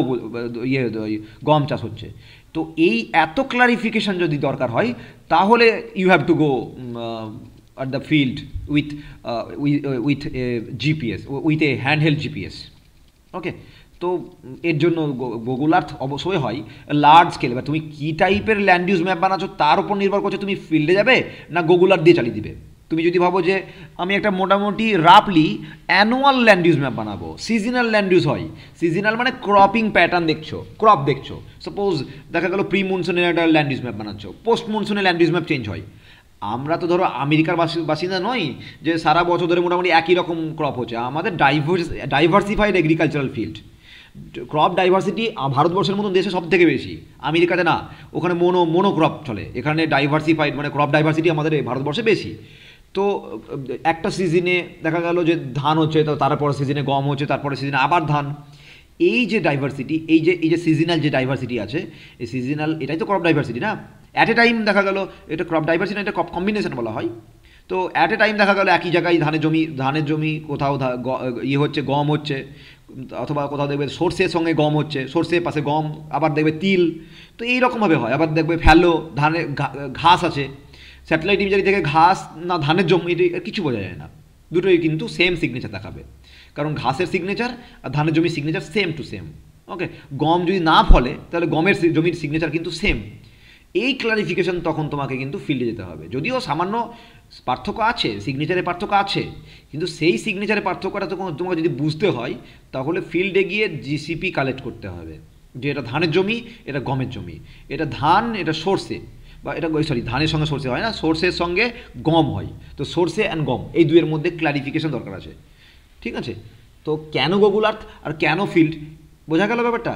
গম চাষ হচ্ছে। তো এই এত ক্লারিফিকেশন যদি দরকার হয়, তাহলে you have to go at the field with a GPS, with a handheld GPS. ওকে, তো এর জন্য গুগল আর্থ অবশ্যই হয় লার্জ স্কেল। এবার তুমি কী টাইপের ল্যান্ড ইউজ ম্যাপ বানাচ্ছো তার উপর নির্ভর করছে তুমি ফিল্ডে যাবে না গুগল আর্থ দিয়ে চালিয়ে দিবে। তুমি যদি ভাবো যে আমি একটা মোটামুটি রাফলি অ্যানুয়াল ল্যান্ড ইউজ ম্যাপ বানাবো, সিজনাল ল্যান্ড ইউজ হয়, সিজনাল মানে ক্রপিং প্যাটার্ন দেখছো, ক্রপ দেখছো, সাপোজ দেখা গেল প্রি মনসুনের একটা ল্যান্ড ইউজ ম্যাপ বানাচ্ছো, পোস্ট মনসুনে ল্যান্ড ইউজ ম্যাপ চেঞ্জ হয়। আমরা তো ধরো আমেরিকার বাসিন্দা নই যে সারা বছর ধরে মোটামুটি একই রকম ক্রপ হচ্ছে, আমাদের diversified agricultural field, crop diversity ভারতবর্ষের মতন দেশে সব থেকে বেশি, আমেরিকাতে না, ওখানে মোনো ক্রপ চলে, এখানে ডাইভার্সিফাইড মানে ক্রপ ডাইভার্সিটি আমাদের ভারতবর্ষে বেশি। তো একটা সিজনে দেখা গেল যে ধান হচ্ছে, তো তারপর সিজনে গম হচ্ছে, তারপরে সিজনে আবার ধান। এই যে ডাইভার্সিটি, এই যে সিজনাল যে ডাইভার্সিটি আছে, এই সিজনাল এটাই তো ক্রপ ডাইভার্সিটি না। অ্যাট এ টাইম দেখা গেল এটা ক্রপ ডাইভার্সিটি, এটা ক্রপ কম্বিনেশন বলা হয়। তো অ্যাট এ টাইম দেখা গেল একই জায়গায় ধানের জমি কোথাও ইয়ে হচ্ছে, গম হচ্ছে, অথবা কোথাও দেখবে সর্ষের সঙ্গে গম হচ্ছে, সর্ষের পাশে গম, আবার দেখবে তিল। তো এইরকমভাবে হয়। আবার দেখবে ফ্যালো ধানের ঘাস আছে, স্যাটেলাইট ইমেজারি থেকে ঘাস না ধানের জমি এটা কিছু বোঝা যায় না, দুটোই কিন্তু সেম সিগনেচার দেখাবে, কারণ ঘাসের সিগনেচার আর ধানের জমির সিগনেচার সেম টু সেম। ওকে, গম যদি না ফলে তাহলে গমের জমির সিগনেচার কিন্তু সেম। এই ক্লারিফিকেশন তখন তোমাকে কিন্তু ফিল্ডে যেতে হবে, যদিও সামান্য পার্থক্য আছে, সিগনেচারের পার্থক্য আছে, কিন্তু সেই সিগনেচারের পার্থক্যটা তোমাকে যদি বুঝতে হয় তাহলে ফিল্ডে গিয়ে জিসিপি কালেক্ট করতে হবে, যে এটা ধানের জমি, এটা গমের জমি, এটা ধান, এটা সর্ষে, বা এটা ধানের সঙ্গে সর্ষে হয় না, সর্ষের সঙ্গে গম হয়, তো সর্ষে অ্যান্ড গম এই দুইয়ের মধ্যে ক্লারিফিকেশন দরকার আছে। ঠিক আছে, তো কেন গুগল আর্থ আর কেন ফিল্ড, বোঝা গেল ব্যাপারটা?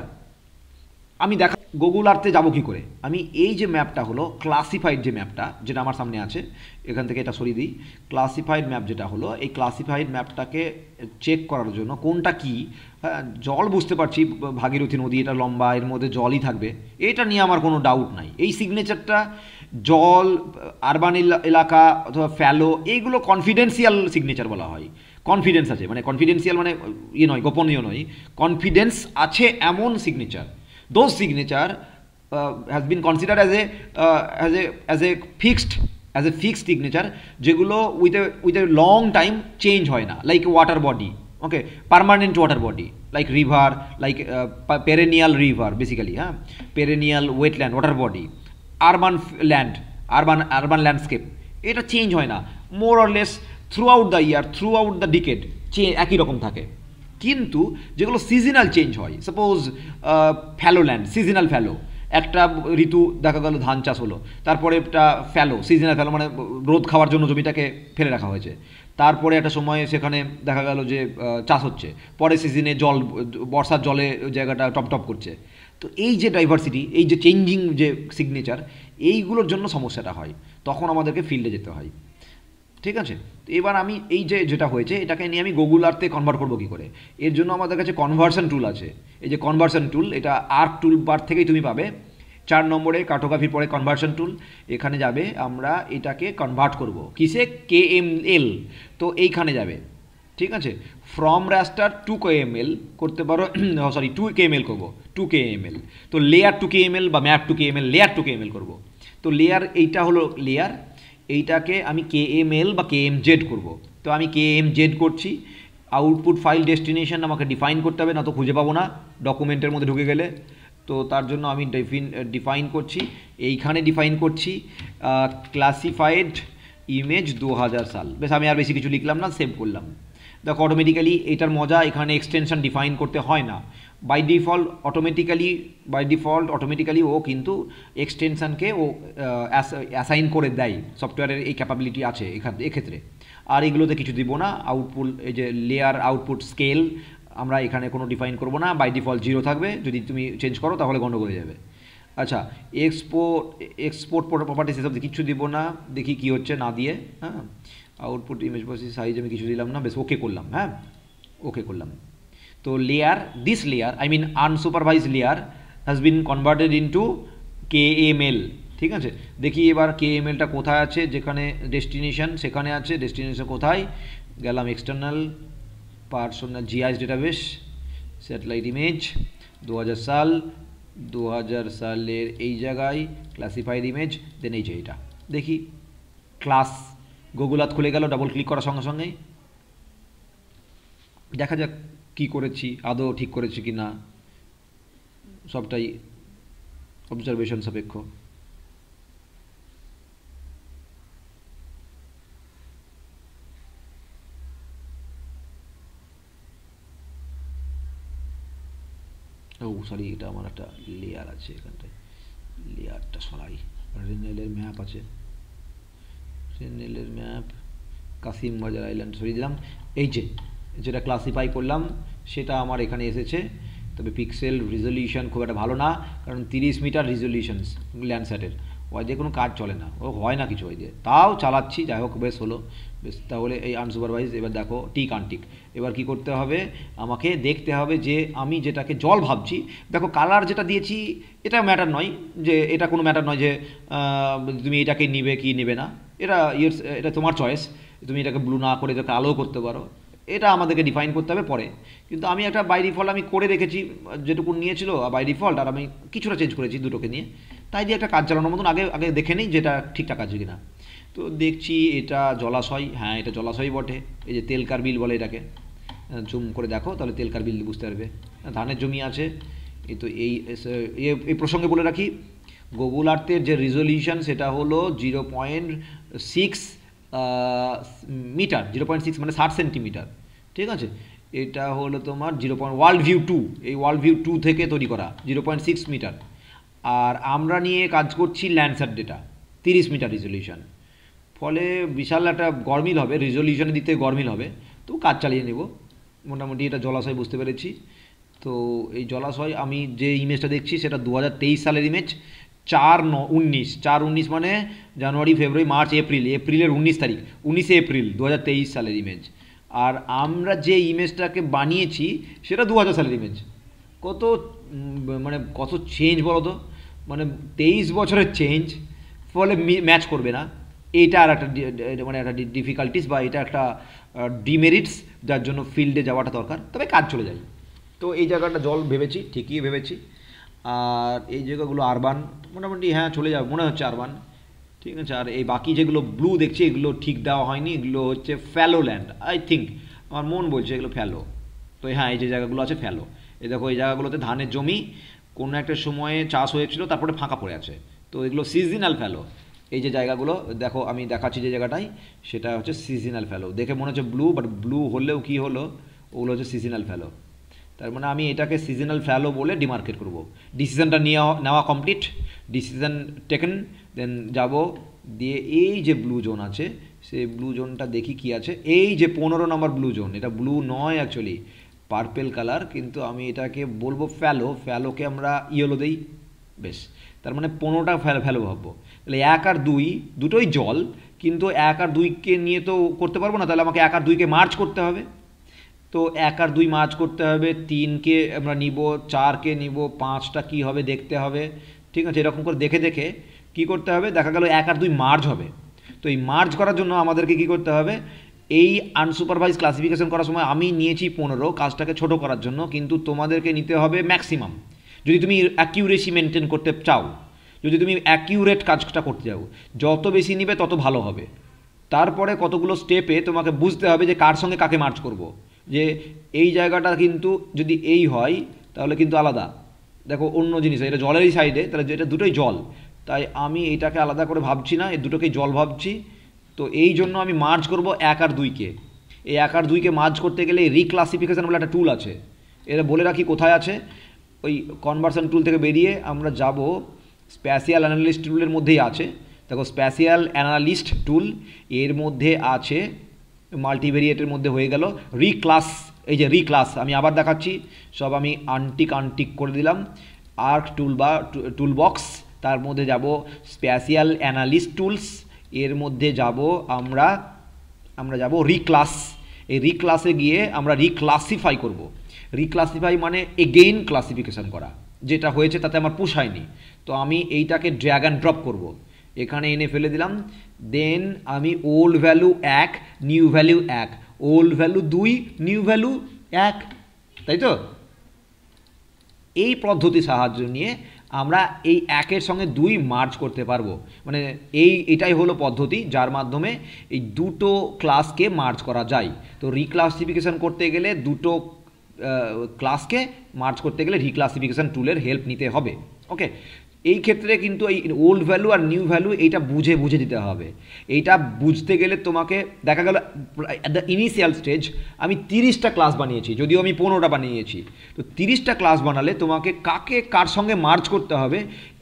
আমি গুগল আর্থে যাবো কী করে? আমি এই যে ম্যাপটা হলো ক্লাসিফাইড যে ম্যাপটা, যেটা আমার সামনে আছে, এখান থেকে এটা সরিয়ে দিই, ক্লাসিফাইড ম্যাপ যেটা হলো, এই ক্লাসিফাইড ম্যাপটাকে চেক করার জন্য কোনটা কি, হ্যাঁ, জল বুঝতে পারছি, ভাগীরথী নদী, এটা লম্বা, এর মধ্যে জলই থাকবে, এটা নিয়ে আমার কোনো ডাউট নাই। এই সিগনেচারটা জল, আরবান এলাকা অথবা ফ্যালো, এইগুলো কনফিডেন্সিয়াল সিগনেচার বলা হয়। কনফিডেন্স আছে মানে, কনফিডেন্সিয়াল মানে ইয়ে নয়, গোপনীয় নয়, কনফিডেন্স আছে এমন signature, those signature has been considered as a fixed signature, যেগুলো with a long time change হয় না, like water body, okay, permanent water body, like river, like perennial river basically, হ্যাঁ, perennial wetland water body, urban land, urban landscape, এটা চেঞ্জ হয় না, more or less throughout the year, throughout the decade একই রকম থাকে। কিন্তু যেগুলো সিজনাল চেঞ্জ হয়, suppose fallow land, seasonal fallow, একটা ঋতু দেখা গেল ধান চাষ হলো, তারপরে একটা ফ্যালো, সিজনাল ফ্যালো মানে রোদ খাওয়ার জন্য জমিটাকে ফেলে রাখা হয়েছে, তারপরে একটা সময় সেখানে দেখা গেল যে চাষ হচ্ছে, পরে সিজনে জল, বর্ষার জলে ওই জায়গাটা টপ টপ করছে। তো এই যে ডাইভার্সিটি, এই যে চেঞ্জিং যে সিগনেচার, এইগুলোর জন্য সমস্যাটা হয়, তখন আমাদেরকে ফিল্ডে যেতে হয়। ঠিক আছে, তো এবার আমি এই যে যেটা হয়েছে এটাকে নিয়ে আমি গুগল আর্থে কনভার্ট করবো কী করে? এর জন্য আমাদের কাছে কনভার্সন টুল আছে। এই যে কনভার্সন টুল, এটা আর্ক টুল বার থেকেই তুমি পাবে, 4 নম্বরে কার্টোগ্রাফির পরে কনভার্সন টুল, এখানে যাবে, আমরা এটাকে কনভার্ট করব কিসে, KML, তো এইখানে যাবে। ঠিক আছে, ফ্রম রাস্টার টু KML করতে পারো, সরি 2KML করবো, 2KML, তো লেয়ার 2KML বা ম্যাপ 2KML, লেয়ার 2KML করবো। তো লেয়ার এইটা হলো লেয়ার, এইটাকে আমি KML বা KMZ করব। তো আমি KMZ করছি, আউটপুট ফাইল ডেস্টিনেশন আমাকে ডিফাইন করতে হবে, না তো খুঁজে পাবো না ডকুমেন্টের মধ্যে ঢুকে গেলে। তো তার জন্য আমি ডিফাইন করছি, এইখানে ডিফাইন করছি ক্লাসিফাইড ইমেজ 2000 সাল, বেশ আমি আর বেশি কিছু লিখলাম না, সেভ করলাম। দেখো অটোমেটিক্যালি এটার মজা, এখানে এক্সটেনশন ডিফাইন করতে হয় না, বাই ডিফল্ট অটোমেটিক্যালি ও কিন্তু এক্সটেনশানকে ও অ্যাসাইন করে দেয়, সফটওয়্যারের এই ক্যাপাবিলিটি আছে এক্ষেত্রে। আর এগুলোতে কিছু দিব না, আউটপুট এই যে লেয়ার আউটপুট স্কেল আমরা এখানে কোনো ডিফাইন করব না, বাই ডিফল্ট 0 থাকবে, যদি তুমি চেঞ্জ করো তাহলে গন্ডগোল হয়ে যাবে। আচ্ছা, এক্সপোর্ট প্রপার্টিস এসব কিছু দিব না, দেখি কি হচ্ছে না দিয়ে। হ্যাঁ, আউটপুট ইমেজ প্রসেস সাইজ আমি কিছু দিলাম না, বেশ ওকে করলাম। হ্যাঁ, ওকে করলাম। তো layer, this layer I mean unsupervised layer has been converted into KML। ঠিক আছে, দেখি এবার KMLটা কোথায় আছে, যেখানে ডেস্টিনেশন সেখানে আছে, ডেস্টিনেশন কোথায় গেলাম, external personal GIS database, satellite image 2000 সাল, 2000 সালের এই জায়গায় ক্লাসিফাইড ইমেজ, দেন এই যে এটা দেখি ক্লাস, গুগল আর্থ খুলে গেল ডাবল ক্লিক করার সঙ্গে সঙ্গেই। দেখা যাক কী করেছি, আদৌ ঠিক করেছি কি না, সবটাই অবজারভেশন সাপেক্ষ। ও সরি, এটা আমার একটা লেয়ার আছে এখানটায়, লেয়ারটা সরাই। রেনেলের ম্যাপ আছে, রেনেলের ম্যাপ, কাসিম বাজার আইল্যান্ড সরিয়ে দিলাম। এই যে যেটা ক্লাসিফাই করলাম সেটা আমার এখানে এসেছে, তবে পিক্সেল রিজলিউশন খুব একটা ভালো না, কারণ 30 মিটার রিজলিউশনস ল্যান্ডস্যাটের, ওই দিয়ে কোনো কাজ চলে না, ও হয় না কিছু ওই দিয়ে, তাও চালাচ্ছি, যাই হোক বেশ হলো বেশ। তাহলে এই আনসুপারভাইজ এবার দেখো টিক আনটিক। এবার কি করতে হবে, আমাকে দেখতে হবে যে আমি যেটাকে জল ভাবছি, দেখো কালার যেটা দিয়েছি এটা ম্যাটার নয়, যে এটা কোনো ম্যাটার নয় যে তুমি এটাকে নিবে কি নেবে না, এটা এটা তোমার চয়েস, তুমি এটাকে ব্লু না করে এটাকে আলো করতে পারো, এটা আমাদেরকে ডিফাইন করতে হবে পরে। কিন্তু আমি একটা বাই ডিফল্ট আমি করে রেখেছি, যেটুকু নিয়েছিল বাই ডিফল্ট, আর আমি কিছুটা চেঞ্জ করেছি দুটোকে নিয়ে, তাই দিয়ে একটা কাজ চালানোর মতন আগে আগে দেখে নিই যেটা ঠিকঠাক আছে কিনা। তো দেখছি এটা জলাশয়, হ্যাঁ এটা জলাশয় বটে, এই যে তেলকার বিল বলে এটাকে, জুম করে দেখো তাহলে তেলকার বিল বুঝতে পারবে। ধানের জমি আছে, এই তো এই প্রসঙ্গে বলে রাখি, গুগল আর্থের যে রিজলিউশন সেটা হলো 0.6 মিটার, 0.6 মানে 60 সেন্টিমিটার, ঠিক আছে। এটা হলো তোমার ওয়ার্ল্ড ভিউ 2, এই ওয়ার্ল্ড ভিউ 2 থেকে তৈরি করা 0.6 মিটার। আর আমরা নিয়ে কাজ করছি ল্যান্ডস্যাট ডেটা 30 মিটার রিজলিউশন, ফলে বিশাল একটা গরমিল হবে, রিজলিউশনের দিক থেকে গরমিল হবে, তো কাজ চালিয়ে নেব। মোটামুটি এটা জলাশয় বুঝতে পেরেছি। তো এই জলাশয় আমি যে ইমেজটা দেখছি সেটা 2023 সালের ইমেজ, 4/19 মানে জানুয়ারি ফেব্রুয়ারি মার্চ এপ্রিল, এপ্রিলের 19 তারিখ, 19শে এপ্রিল 2023 সালের ইমেজ। আর আমরা যে ইমেজটাকে বানিয়েছি সেটা 2000 সালের ইমেজ। কত মানে কত চেঞ্জ বলো তো, মানে 23 বছরের চেঞ্জ, ফলে ম্যাচ করবে না। এইটা আর একটা মানে একটা ডিফিকাল্টিস বা এটা একটা ডিমেরিটস, যার জন্য ফিল্ডে যাওয়াটা দরকার, তবে কাজ চলে যায়। তো এই জায়গাটা জল ভেবেছি, ঠিকই ভেবেছি। আর এই জায়গাগুলো আরবান, মোটামুটি হ্যাঁ চলে যাবে মনে হচ্ছে আরবান, ঠিক আছে। আর এই বাকি যেগুলো ব্লু দেখছি এগুলো ঠিক দেওয়া হয়নি, এগুলো হচ্ছে ফ্যালো ল্যান্ড আই থিঙ্ক, আমার মন বলছে এগুলো ফ্যালো। তো হ্যাঁ এই যে জায়গাগুলো আছে ফ্যালো, এই দেখো এই জায়গাগুলোতে ধানের জমি কোনো একটা সময়ে চাষ হয়েছিল তারপরে ফাঁকা পড়ে আছে, তো এগুলো সিজনাল ফ্যালো। এই যে জায়গাগুলো দেখো আমি দেখাচ্ছি যে জায়গাটায়, সেটা হচ্ছে সিজনাল ফ্যালো, দেখে মনে হচ্ছে ব্লু, বাট ব্লু হলেও কি হলো, ওগুলো হচ্ছে সিজনাল ফ্যালো। তার মানে আমি এটাকে সিজনাল ফ্যালো বলে ডিমার্কেট করব। ডিসিশনটা নেওয়া কমপ্লিট, ডিসিশন টেকেন, দেন যাব দিয়ে এই যে ব্লু জোন আছে সেই ব্লু জোনটা দেখি কি আছে। এই যে 15 নম্বর ব্লু জোন, এটা ব্লু নয় অ্যাকচুয়ালি পার্পেল কালার, কিন্তু আমি এটাকে বলবো ফ্যালো, ফ্যালোকে আমরা ইয়েলো দেই, বেশ। তার মানে 15টা ফ্যালো ভাববো। তাহলে 1 আর 2 দুটোই জল, কিন্তু 1 আর 2কে নিয়ে তো করতে পারবো না, তাহলে আমাকে 1 আর 2কে মার্চ করতে হবে। তো 1 আর 2 মার্চ করতে হবে, 3কে আমরা নিব, 4কে নিব, 5টা কী হবে দেখতে হবে, ঠিক আছে। এরকম করে দেখে দেখে কী করতে হবে, দেখা গেল 1 আর 2 মার্জ হবে। তো এই মার্জ করার জন্য আমাদেরকে কী করতে হবে, এই আনসুপারভাইজ ক্লাসিফিকেশন করার সময় আমি নিয়েছি 15 কাজটাকে ছোট করার জন্য, কিন্তু তোমাদেরকে নিতে হবে ম্যাক্সিমাম, যদি তুমি অ্যাকিউরেসি মেনটেন করতে চাও, যদি তুমি অ্যাকিউরেট কাজটা করতে চাও, যত বেশি নিবে তত ভালো হবে। তারপরে কতগুলো স্টেপে তোমাকে বুঝতে হবে যে কার সঙ্গে কাকে মার্চ করব, যে এই জায়গাটা কিন্তু যদি এই হয় তাহলে কিন্তু আলাদা, দেখো অন্য জিনিস, এটা জলেরই সাইডে, তাহলে এটা দুটোই জল, তাই আমি এটাকে আলাদা করে ভাবছি না, এই দুটোকেই জল ভাবছি। তো এই জন্য আমি মার্জ করব 1 আর 2কে। এই 1 আর 2কে মার্জ করতে গেলে রিক্লাসিফিকেশন বলে একটা টুল আছে, এটা বলে রাখি কোথায় আছে। ওই কনভার্সন টুল থেকে বেরিয়ে আমরা যাব স্প্যাশিয়াল অ্যানালিস্ট টুলের মধ্যেই আছে, দেখো স্প্যাশিয়াল অ্যানালিস্ট টুল, এর মধ্যে আছে মাল্টিভেরিয়েটের মধ্যে হয়ে গেল রিক্লাস। এই যে রিক্লাস আমি আবার দেখাচ্ছি, সব আমি আনটিক করে দিলাম। আর্ক টুল বা টুল বক্স, তার মধ্যে যাব স্প্যাশিয়াল অ্যানালিস্ট টুলস, এর মধ্যে যাব আমরা যাব রিক্লাস। এই রিক্লাসে গিয়ে আমরা রিক্লাসিফাই করব। রিক্লাসিফাই মানে এগেইন ক্লাসিফিকেশান করা, যেটা হয়েছে তাতে আমার পোষায়নি, তো আমি এইটাকে ড্র্যাগ অ্যান্ড ড্রপ করব, এখানে এনে ফেলে দিলাম। দেন আমি old value 1, new value 1, old value 2, new value 1, তাই তো। এই পদ্ধতির সাহায্য নিয়ে আমরা এই 1-এর সঙ্গে 2 মার্জ করতে পারবো, মানে এটাই হলো পদ্ধতি যার মাধ্যমে এই দুটো ক্লাসকে মার্জ করা যায়। তো রিক্লাসিফিকেশান করতে গেলে দুটো ক্লাসকে মার্জ করতে গেলে রিক্লাসিফিকেশান টুলের হেল্প নিতে হবে। ওকে, এই ক্ষেত্রে কিন্তু এই ওল্ড ভ্যালু আর নিউ ভ্যালু এইটা বুঝে বুঝে দিতে হবে। এইটা বুঝতে গেলে তোমাকে দেখা গেল অ্যাট দ্য ইনিশিয়াল স্টেজ আমি 30টা ক্লাস বানিয়েছি, যদিও আমি 15টা বানিয়েছি। তো 30টা ক্লাস বানালে তোমাকে কাকে কার সঙ্গে মার্জ করতে হবে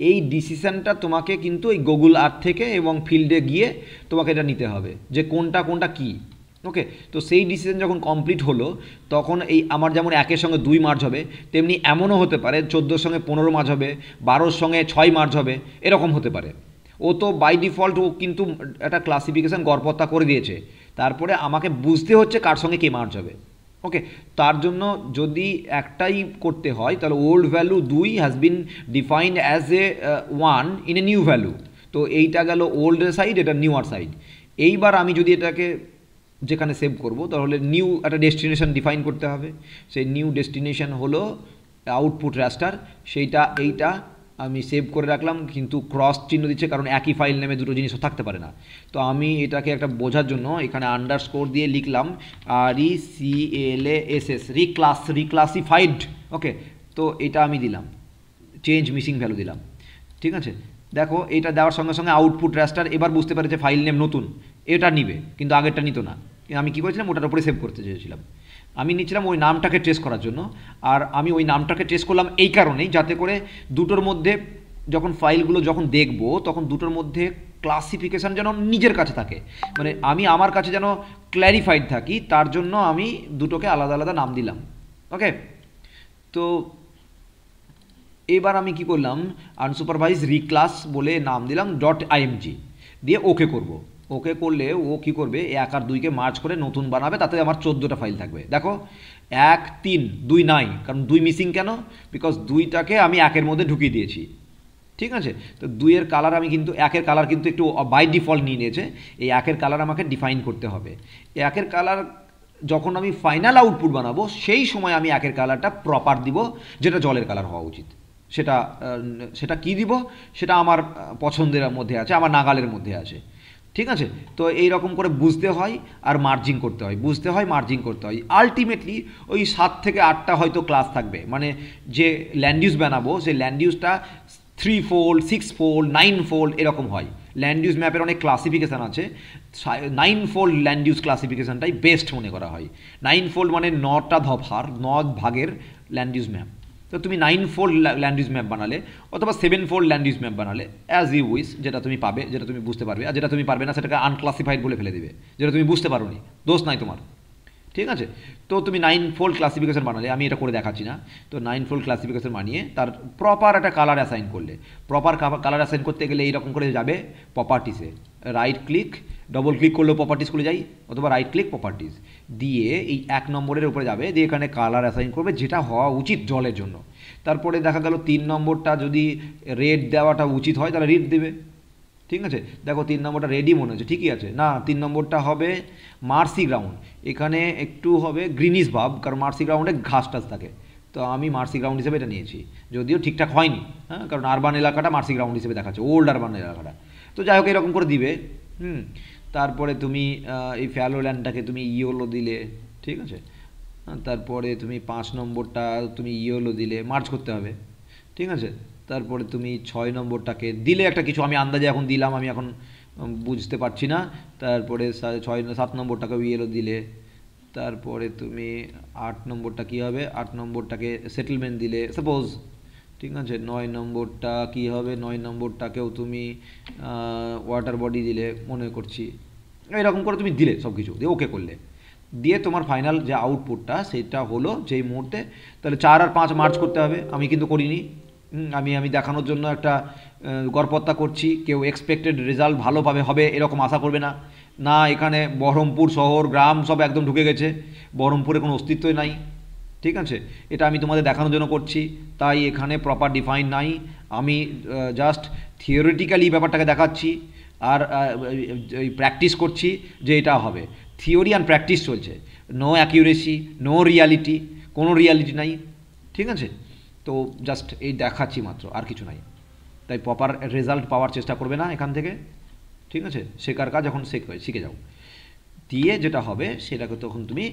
এই ডিসিশানটা তোমাকে কিন্তু এই গুগল আর্থ থেকে এবং ফিল্ডে গিয়ে তোমাকে এটা নিতে হবে যে কোনটা কোনটা কী। ওকে, তো সেই ডিসিশন যখন কমপ্লিট হলো তখন এই আমার যেমন 1-এর সঙ্গে 2 মার্জ হবে, তেমনি এমনও হতে পারে 14-র সঙ্গে 15 মার্জ হবে, 12-র সঙ্গে 6 মার্জ হবে, এরকম হতে পারে। ও তো বাই ডিফল্ট ও কিন্তু একটা ক্লাসিফিকেশান গড়পড়তা করে দিয়েছে, তারপরে আমাকে বুঝতে হচ্ছে কার সঙ্গে কে মার্জ হবে। ওকে, তার জন্য যদি একটাই করতে হয় তাহলে old value 2 has been defined as a 1 in a new value. তো এইটা গেল ওল্ড সাইড, এটা নিউয়ার সাইড। এইবার আমি যদি এটাকে যেখানে সেভ করব তাহলে নিউ একটা ডেস্টিনেশন ডিফাইন করতে হবে। সেই নিউ ডেস্টিনেশন হলো আউটপুট রাস্টার, সেইটা এইটা আমি সেভ করে রাখলাম, কিন্তু ক্রস চিহ্ন দিচ্ছে কারণ একই ফাইল নেমে দুটো জিনিস থাকতে পারে না। তো আমি এটাকে একটা বোঝার জন্য এখানে আন্ডারস্কোর দিয়ে লিখলাম RECLASS, রিক্লাসিফাইড। ওকে, তো এটা আমি দিলাম, চেঞ্জ মিসিং ভ্যালু দিলাম। ঠিক আছে, দেখো এটা দেওয়ার সঙ্গে সঙ্গে আউটপুট রাস্টার এবার বুঝতে পারে যে ফাইল নেম নতুন, এটা নিবে, কিন্তু আগেরটা নিত না। আমি কী করেছিলাম, ওটার উপরে সেভ করতে চেয়েছিলাম। আমি নিচ্ছিলাম ওই নামটাকে ট্রেস করার জন্য, আর আমি ওই নামটাকে ট্রেস করলাম এই কারণেই যাতে করে দুটোর মধ্যে যখন ফাইলগুলো যখন দেখব তখন দুটোর মধ্যে ক্লাসিফিকেশান যেন নিজের কাছে থাকে, মানে আমি আমার কাছে যেন ক্ল্যারিফাইড থাকি, তার জন্য আমি দুটোকে আলাদা আলাদা নাম দিলাম। ওকে, তো এবার আমি কি করলাম, আনসুপারভাইজ রিক্লাস বলে নাম দিলাম .img দিয়ে ওকে করব। ওকে করলে ও কি করবে, 1 আর 2কে মার্জ করে নতুন বানাবে, তাতে আমার 14টা ফাইল থাকবে। দেখো 1 3 2 নাই, কারণ 2 মিসিং কেন, বিকজ 2টাকে আমি 1-এর মধ্যে ঢুকিয়ে দিয়েছি। ঠিক আছে, তো 2-এর কালার আমি কিন্তু 1-এর কালার কিন্তু একটু বাই ডিফল্ট নিয়ে নিয়েছে, এই 1-এর কালার আমাকে ডিফাইন করতে হবে। 1-এর কালার যখন আমি ফাইনাল আউটপুট বানাবো সেই সময় আমি 1-এর কালারটা প্রপার দিব, যেটা জলের কালার হওয়া উচিত। সেটা সেটা কী দিব, সেটা আমার পছন্দের মধ্যে আছে, আমার নাগালের মধ্যে আছে। ঠিক আছে, তো এই রকম করে বুঝতে হয় আর মার্জিং করতে হয়, বুঝতে হয় মার্জিং করতে হয়। আলটিমেটলি ওই 7 থেকে 8টা হয়তো ক্লাস থাকবে, মানে যে ল্যান্ড ইউজ বানাবো সেই ল্যান্ড ইউজটা 3 ফোল্ড 6 ফোল্ড 9 ফোল্ড এরকম হয়। ল্যান্ড ইউজ ম্যাপের অনেক ক্লাসিফিকেশান আছে, 9 ফোল্ড ল্যান্ড ইউজ ক্লাসিফিকেশানটাই বেস্ট মনে করা হয়। 9 ফোল্ড মানে 9টা দফার 9 ভাগের ল্যান্ড ইউজ ম্যাপ। তো তুমি 9 ফোল্ড ল্যান্ড ইউজ ম্যাপ বানালে অথবা 7 ফোল্ড ল্যান্ড ইউজ ম্যাপ বানালে অ্যাজ ইউ উইস, যেটা তুমি পাবে, যেটা তুমি বুঝতে পারবে, আর যেটা তুমি পারবে না সেটাকে আনক্লাসিফাইড বলে ফেলে দিবে, যেটা তুমি বুঝতে পারো নি, দোষ নাই তোমার। ঠিক আছে, তো তুমি 9 ফোল্ড ক্লাসিফিকেশন বানালে, আমি এটা করে দেখাচ্ছি না, তো 9 ফোল্ড ক্লাসিফিকেশন বানিয়ে তার প্রপার একটা কালার অ্যাসাইন করলে, প্রপার কালার অ্যাসাইন করতে গেলে এইরকম করে যাবে প্রপার্টিসে, রাইট ক্লিক, ডবল ক্লিক করলেও প্রপার্টিস খুলে যাই, অথবা রাইট ক্লিক প্রপার্টিস দিয়ে এই 1 নম্বরের উপরে যাবে, দিয়ে এখানে কালার অ্যাসাইন করবে যেটা হওয়া উচিত জলের জন্য। তারপরে দেখা গেল 3 নম্বরটা যদি রেড দেওয়াটা উচিত হয় তাহলে রেড দেবে। ঠিক আছে, দেখো 3 নম্বরটা রেডি মনে হচ্ছে, ঠিকই আছে না, 3 নম্বরটা হবে মার্সি গ্রাউন্ড, এখানে একটু হবে গ্রিনিশ ভাব, কারণ মার্সি গ্রাউন্ডে ঘাস টাস থাকে, তো আমি মার্সি গ্রাউন্ড হিসেবে এটা নিয়েছি, যদিও ঠিকঠাক হয়নি, হ্যাঁ, কারণ আরবান এলাকাটা মার্সি গ্রাউন্ড হিসেবে দেখাচ্ছে, ওল্ড আরবান এলাকাটা। তো যাই হোক এরকম করে দিবে। তারপরে তুমি এই ফ্যালো ল্যান্ডটাকে তুমি ইয়েলো দিলে, ঠিক আছে, তারপরে তুমি 5 নম্বরটা তুমি ইয়েলো দিলে, মার্চ করতে হবে। ঠিক আছে, তারপরে তুমি 6 নম্বরটাকে দিলে একটা কিছু, আমি আন্দাজে এখন দিলাম, আমি এখন বুঝতে পারছি না। তারপরে 7 নম্বরটাকে ইয়েলো দিলে, তারপরে তুমি 8 নম্বরটা কী হবে, 8 নম্বরটাকে সেটেলমেন্ট দিলে সাপোজ। ঠিক আছে, 9 নম্বরটা কী হবে, 9 নম্বরটাকেও তুমি ওয়াটার বডি দিলে মনে করছি, এরকম করে তুমি দিলে সব কিছু দিয়ে ওকে করলে, দিয়ে তোমার ফাইনাল যে আউটপুটটা সেটা হলো যেই মুহূর্তে, তাহলে 4 আর 5 মার্চ করতে হবে, আমি কিন্তু করিনি, আমি দেখানোর জন্য একটা গড়পড়তা করছি, কেউ এক্সপেক্টেড রেজাল্ট ভালোভাবে হবে এরকম আশা করবে না। না, এখানে বহরমপুর শহর গ্রাম সব একদম ঢুকে গেছে, বহরমপুরে কোনো অস্তিত্বই নাই। ঠিক আছে, এটা আমি তোমাদের দেখানোর জন্য করছি, তাই এখানে প্রপার ডিফাইন নাই, আমি জাস্ট থিওরিটিক্যালি ব্যাপারটাকে দেখাচ্ছি আর প্র্যাকটিস করছি যে এটা হবে। থিওরি অ্যান্ড প্র্যাকটিস চলছে, নো অ্যাকিউরেসি, নো রিয়ালিটি, কোনো রিয়ালিটি নাই। ঠিক আছে, তো জাস্ট এই দেখাচ্ছি মাত্র, আর কিছু নাই। তাই প্রপার রেজাল্ট পাওয়ার চেষ্টা করবে না এখান থেকে। ঠিক আছে, শেখার কাজ যখন শিখে যাও, দিয়ে যেটা হবে সেটাকে তখন তুমি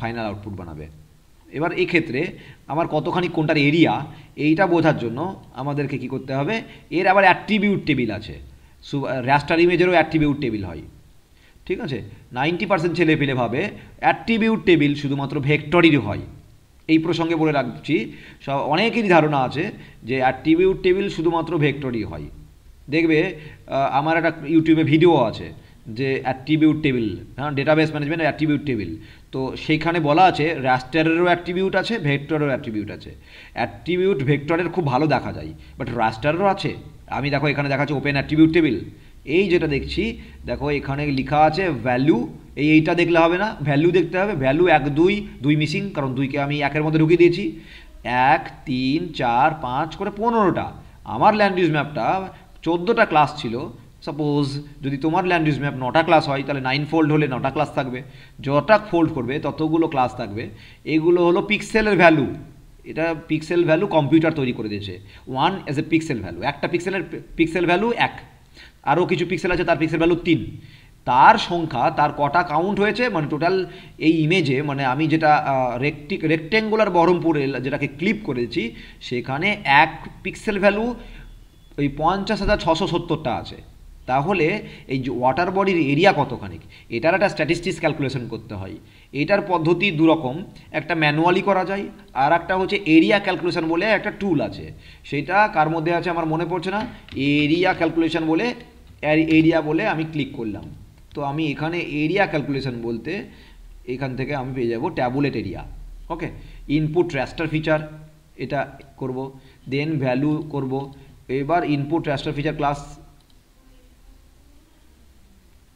ফাইনাল আউটপুট বানাবে। এবার এই ক্ষেত্রে আমার কতখানি কোনটার এরিয়া এইটা বোঝার জন্য আমাদেরকে কি করতে হবে, এর আবার অ্যাট্রিবিউট টেবিল আছে। রাস্টার ইমেজেরও অ্যাট্রিবিউট টেবিল হয়, ঠিক আছে। 90% ছেলে পেলে ভাবে অ্যাট্রিবিউট টেবিল শুধুমাত্র ভেক্টরেরই হয়। এই প্রসঙ্গে বলে রাখছি, সব অনেকেরই ধারণা আছে যে অ্যাট্রিবিউট টেবিল শুধুমাত্র ভেক্টরই হয়। দেখবে আমার একটা ইউটিউবে ভিডিও আছে যে অ্যাট্রিবিউট টেবিল, হ্যাঁ, ডেটাবেস ম্যানেজমেন্ট অ্যাট্রিবিউট টেবিল। তো সেইখানে বলা আছে রাস্টারেরও অ্যাট্রিবিউট আছে, ভেক্টরেরও অ্যাট্রিবিউট আছে। অ্যাট্রিবিউট ভেক্টরের খুব ভালো দেখা যায়, বাট রাস্টারেরও আছে। আমি দেখো এখানে দেখাচ্ছে ওপেন অ্যাট্রিবিউট টেবিল। এই যেটা দেখছি দেখো এখানে লেখা আছে ভ্যালু, এইটা দেখলে হবে না, ভ্যালু দেখতে হবে। ভ্যালু 1 2 মিসিং, কারণ 2কে আমি 1-এর মধ্যে ঢুকিয়ে দিয়েছি। 1 3 4 5 করে 15টা। আমার ল্যান্ড ইউজ ম্যাপটা 14টা ক্লাস ছিল। সাপোজ যদি তোমার ল্যান্ড ইউজ ম্যাপ 9টা ক্লাস হয়, তাহলে 9 ফোল্ড হলে 9টা ক্লাস থাকবে। যতটা ফোল্ড করবে ততগুলো ক্লাস থাকবে। এগুলো হলো পিক্সেলের ভ্যালু। এটা পিক্সেল ভ্যালু কম্পিউটার তৈরি করে দিয়েছে। 1 অ্যাজ এ পিক্সেল ভ্যালু, একটা পিক্সেলের পিক্সেল ভ্যালু 1। আরও কিছু পিক্সেল আছে তার পিক্সেল ভ্যালু 3। তার সংখ্যা, তার কটা কাউন্ট হয়েছে, মানে টোটাল এই ইমেজে, মানে আমি যেটা রেক্টেঙ্গুলার বহরমপুরে যেটাকে ক্লিপ করেছি, সেখানে 1 পিক্সেল ভ্যালু ওই 50,670টা আছে। তাহলে এই যে ওয়াটার বডির এরিয়া কতখানি, এটার একটা স্ট্যাটিস্টিক্স ক্যালকুলেশন করতে হয়। এটার পদ্ধতি দুরকম, একটা ম্যানুয়ালি করা যায়, আর একটা হচ্ছে এরিয়া ক্যালকুলেশন বলে একটা টুল আছে। সেটা কার মধ্যে আছে আমার মনে পড়ছে না। এরিয়া ক্যালকুলেশন বলে, এরিয়া বলে আমি ক্লিক করলাম। তো আমি এখানে এরিয়া ক্যালকুলেশন বলতে এখান থেকে আমি পেয়ে যাব ট্যাবুলেট এরিয়া। ওকে, ইনপুট রাস্টার ফিচার এটা করব, দেন ভ্যালু করব। এবার ইনপুট রাস্টার ফিচার ক্লাস,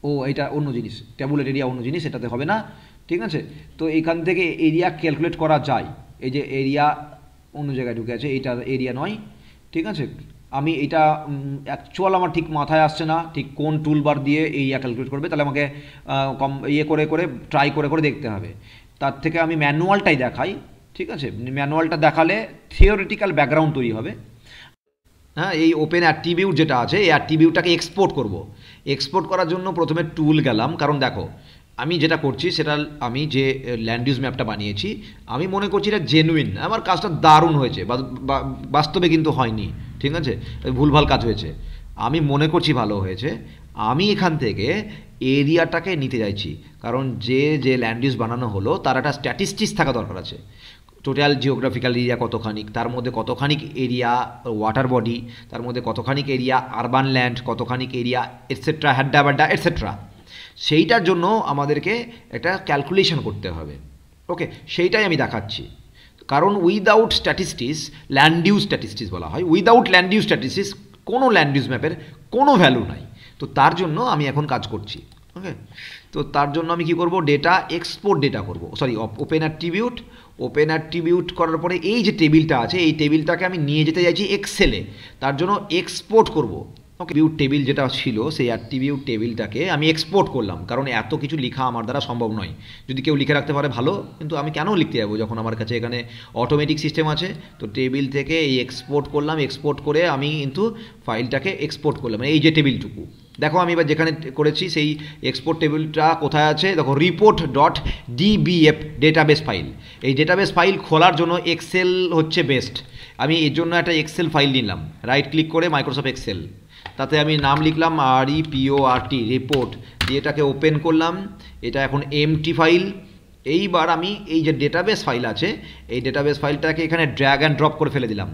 ও এটা অন্য জিনিস, ট্যাবুলেট এরিয়া অন্য জিনিস, এটাতে হবে না, ঠিক আছে। তো এখান থেকে এরিয়া ক্যালকুলেট করা যায়। এই যে এরিয়া অন্য জায়গায় ঢুকে আছে, এইটা এরিয়া নয়, ঠিক আছে। আমি এটা অ্যাকচুয়াল আমার ঠিক মাথায় আসছে না ঠিক কোন টুলবার দিয়ে এরিয়া ক্যালকুলেট করবে, তাহলে আমাকে ইয়ে করে করে ট্রাই করে করে দেখতে হবে। তার থেকে আমি ম্যানুয়ালটাই দেখাই, ঠিক আছে। ম্যানুয়ালটা দেখালে থিওরিটিক্যাল ব্যাকগ্রাউন্ড তৈরি হবে। হ্যাঁ, এই ওপেন অ্যাট্রিবিউট যেটা আছে, এই অ্যাট্রিবিউটটাকে এক্সপোর্ট করব। এক্সপোর্ট করার জন্য প্রথমে টুল গেলাম, কারণ দেখো আমি যেটা করছি সেটা, আমি যে ল্যান্ড ইউজ ম্যাপটা বানিয়েছি আমি মনে করছি এটা জেনুইন, আমার কাজটা দারুণ হয়েছে, বাস্তবে কিন্তু হয়নি, ঠিক আছে, ভুলভাল কাজ হয়েছে। আমি মনে করছি ভালো হয়েছে। আমি এখান থেকে এরিয়াটাকে নিতে চাইছি, কারণ যে যে ল্যান্ড ইউজ বানানো হলো তার একটা স্ট্যাটিস্টিক্স থাকা দরকার আছে। টোটাল জিওগ্রাফিক্যাল এরিয়া কতখানিক, তার মধ্যে কতখানিক এরিয়া ওয়াটার বডি, তার মধ্যে কতখানিক এরিয়া আরবান ল্যান্ড, কতখানিক এরিয়া এটসেট্রা, হ্যাড্ডা বাড্ডা এটসেট্রা। সেইটার জন্য আমাদেরকে একটা ক্যালকুলেশন করতে হবে। ওকে, সেইটাই আমি দেখাচ্ছি। কারণ without statistics, land use statistics বলা হয়, উইদাউট ল্যান্ড ইউজ স্ট্যাটিস্টিক্স কোনো ল্যান্ড ইউজ ম্যাপের কোনো ভ্যালু নাই। তো তার জন্য আমি এখন কাজ করছি। ওকে, তো তার জন্য আমি কি করব, ডেটা এক্সপোর্ট ডেটা করব, sorry open attribute. Open attribute করার পরে এই যে টেবিলটা আছে, এই টেবিলটাকে আমি নিয়ে যেতে চাইছি এক্সেলে, তার জন্য এক্সপোর্ট করব। ওকে, অ্যাট্রিবিউট টেবিল যেটা ছিল সেই অ্যাট্রিবিউট টেবিলটাকে আমি এক্সপোর্ট করলাম, কারণ এত কিছু লেখা আমার দ্বারা সম্ভব নয়। যদি কেউ লিখে রাখতে পারে ভালো, কিন্তু আমি কেন লিখতে যাবো যখন আমার কাছে এখানে অটোমেটিক সিস্টেম আছে। তো টেবিল থেকে এই এক্সপোর্ট করলাম, এক্সপোর্ট করে আমি কিন্তু ফাইলটাকে এক্সপোর্ট করলাম, এই যে টেবিলটুকু। দেখো আমি এবার যেখানে করেছি সেই এক্সপোর্ট টেবিলটা কোথায় আছে, দেখো report dot DBF database file. এই ডেটাবেস ফাইল খোলার জন্য এক্সেল হচ্ছে বেস্ট। আমি এর জন্য একটা এক্সেল ফাইল নিলাম, রাইট ক্লিক করে মাইক্রোসফট এক্সেল, তাতে আমি নাম লিখলাম REPORT রিপোর্ট, দিয়ে এটাকে ওপেন করলাম। এটা এখন এমটি ফাইল। এইবার আমি এই যে ডেটাবেস ফাইল আছে, এই ডেটাবেস ফাইলটাকে এখানে ড্র্যাগ অ্যান্ড ড্রপ করে ফেলে দিলাম।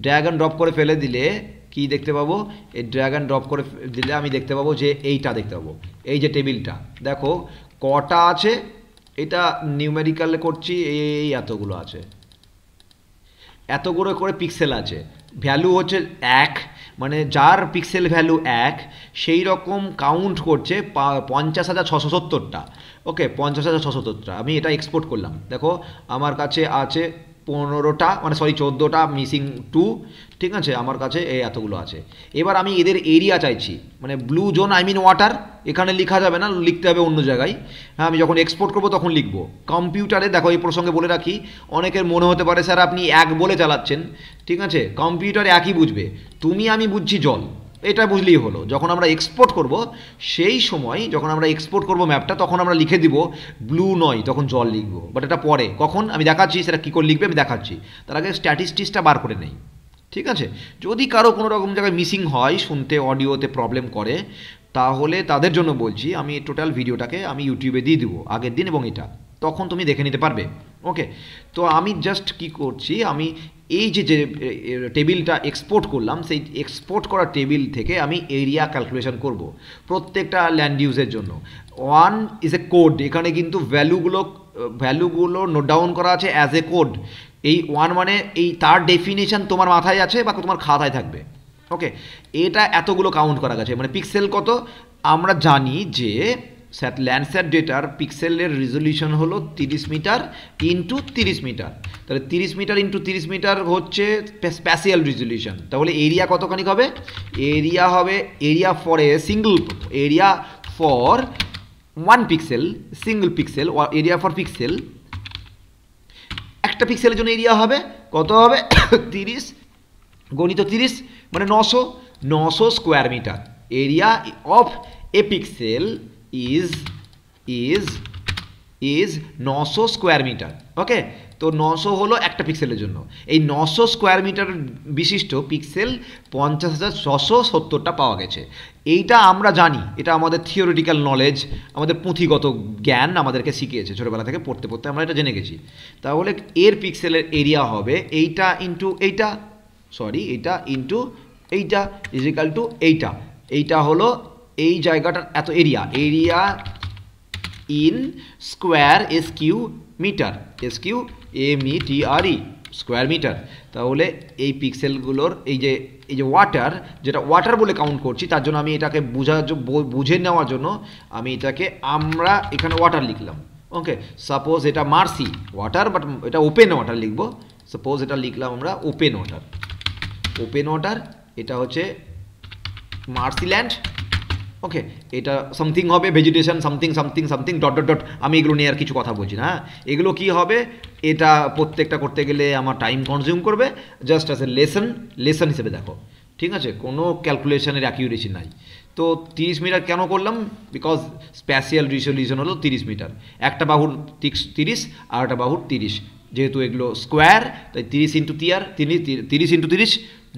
ড্র্যাগ অ্যান্ড ড্রপ করে ফেলে দিলে কি দেখতে পাবো, এই ড্র্যাগ অ্যান্ড ড্রপ করে দিলে আমি দেখতে পাবো যে এইটা দেখতে পাবো, এই যে টেবিলটা দেখো কটা আছে, এটা নিউমেরিক্যালে করছি, এই এতগুলো আছে, এতগুলো করে পিক্সেল আছে। ভ্যালু হচ্ছে 1, মানে যার পিক্সেল ভ্যালু 1 সেই রকম কাউন্ট করছে 50,670টা। ওকে, 50,670টা। আমি এটা এক্সপোর্ট করলাম, দেখো আমার কাছে আছে 15টা, মানে সরি 14টা মিসিং 2, ঠিক আছে, আমার কাছে এই এতগুলো আছে। এবার আমি এদের এরিয়া চাইছি, মানে blue zone I mean water, এখানে লেখা যাবে না, লিখতে হবে অন্য জায়গায়। হ্যাঁ, আমি যখন এক্সপোর্ট করবো তখন লিখবো। কম্পিউটারে দেখো, এই প্রসঙ্গে বলে রাখি, অনেকের মনে হতে পারে স্যার আপনি 1 বলে চালাচ্ছেন, ঠিক আছে, কম্পিউটারে একই বুঝবে। তুমি আমি বুঝছি জল, এটা বুঝলেই হলো। যখন আমরা এক্সপোর্ট করব সেই সময় যখন আমরা এক্সপোর্ট করব ম্যাপটা, তখন আমরা লিখে দিব ব্লু নয়, তখন জল লিখব। বাট এটা পরে কখন আমি দেখাচ্ছি, সেটা কী করে লিখবে আমি দেখাচ্ছি। তার আগে স্ট্যাটিস্টিক্সটা বার করে নেই, ঠিক আছে? যদি কারো কোনো রকম জায়গায় মিসিং হয়, শুনতে অডিওতে প্রবলেম করে, তাহলে তাদের জন্য বলছি আমি টোটাল ভিডিওটাকে আমি ইউটিউবে দিয়ে দেবো আগের দিন, এবং এটা তখন তুমি দেখে নিতে পারবে। ওকে, তো আমি জাস্ট কি করছি, আমি এই যে টেবিলটা এক্সপোর্ট করলাম, সেই এক্সপোর্ট করা টেবিল থেকে আমি এরিয়া ক্যালকুলেশন করব প্রত্যেকটা ল্যান্ড ইউজের জন্য। ওয়ান ইজ এ কোড, এখানে কিন্তু ভ্যালুগুলো নোট ডাউন করা আছে অ্যাজ এ কোড। এই ওয়ান মানে এই তার ডেফিনেশন তোমার মাথায় আছে বা তোমার খাতায় থাকবে। ওকে, এটা এতগুলো কাউন্ট করা গেছে, মানে পিক্সেল কত আমরা জানি যে ল্যান্ডস্যাট ডেটার পিক্সেলের রেজলিউশন হলো 30 মিটার ইন্টু 30 মিটার। তাহলে 30 মিটার ইন্টু 30 মিটার হচ্ছে স্প্যাশিয়াল রেজলিউশন। তাহলে এরিয়া কতখানি হবে? এরিয়া হবে, area for a single, area for 1 pixel, single pixel, area for pixel, একটা পিক্সেলের জন্য এরিয়া হবে কত হবে? 30 গণিত 30 মানে 900 square metre. Area of a pixel is 900 square metre. Okay, তো 900 হলো একটা পিক্সেলের জন্য। এই 900 স্কোয়ার মিটার বিশিষ্ট পিক্সেল 50,670টা পাওয়া গেছে। এইটা আমরা জানি, এটা আমাদের থিওরিটিক্যাল নলেজ, আমাদের পুঁথিগত জ্ঞান আমাদেরকে শিখিয়েছে, ছোটোবেলা থেকে পড়তে পড়তে আমরা এটা জেনে গেছি। তাহলে এর পিক্সেলের এরিয়া হবে এইটা ইন্টু এইটা, সরি এইটা ইন্টু এইটা ইজিক্যাল টু এইটা। এইটা হলো এই জায়গাটার এত area, area in square SQ metre, SQMETRE square metre. তাহলে এই পিক্সেলগুলোর এই যে ওয়াটার, যেটা ওয়াটার বলে কাউন্ট করছি, তার জন্য আমি এটাকে বুঝে নেওয়ার জন্য আমি এটাকে আমরা এখানে ওয়াটার লিখলাম। ওকে, সাপোজ এটা মার্সি ওয়াটার, বাট এটা ওপেন ওয়াটার লিখবো। সাপোজ এটা লিখলাম আমরা ওপেন ওয়াটার, এটা হচ্ছে মার্সিল্যান্ড। ওকে, এটা সামথিং হবে ভেজিটেশন সামথিং ডট। আমি এগুলো নিয়ে আর কিছু কথা বলছি না। এগুলো কি হবে, এটা প্রত্যেকটা করতে গেলে আমার টাইম কনজিউম করবে। জাস্ট অ্যাজ এ লেসন হিসেবে দেখো, ঠিক আছে? কোনো ক্যালকুলেশনের অ্যাকিউরেসি নাই। তো 30 মিটার কেন করলাম? বিকজ স্প্যাশিয়াল রিজলিউশন হলো 30 মিটার। একটা বাহুর 30 আর একটা বাহুর 30, যেহেতু এগুলো স্কোয়ার তাই 30 into 30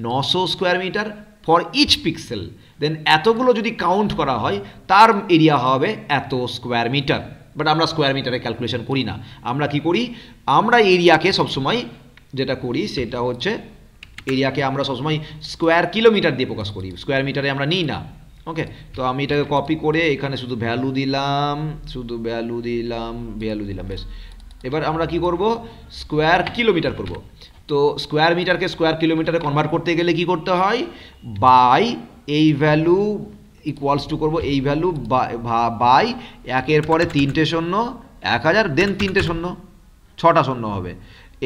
900 square metre for each pixel. Then এতগুলো যদি কাউন্ট করা হয় তার এরিয়া হবে এত স্কোয়ার মিটার। বাট আমরা স্কোয়ার মিটারে ক্যালকুলেশন করি না, আমরা কি করি, আমরা এরিয়াকে সবসময় যেটা করি সেটা হচ্ছে এরিয়াকে আমরা সবসময় স্কোয়ার কিলোমিটার দিয়ে প্রকাশ করি, স্কোয়ার মিটারে আমরা নিই না। ওকে, তো আমি এটাকে কপি করে এখানে শুধু ভ্যালু দিলাম, বেশ। এবার আমরা কি করব, স্কোয়ার কিলোমিটার করব। তো স্কোয়ার মিটারকে স্কোয়ার কিলোমিটারে কনভার্ট করতে গেলে কি করতে হয়, বাই এই ভ্যালু ইকুয়ালস টু করবো এই ভ্যালু বাই একের পরে 3টে শূন্য 1000, দেন 3টে শূন্য 6টা শূন্য হবে,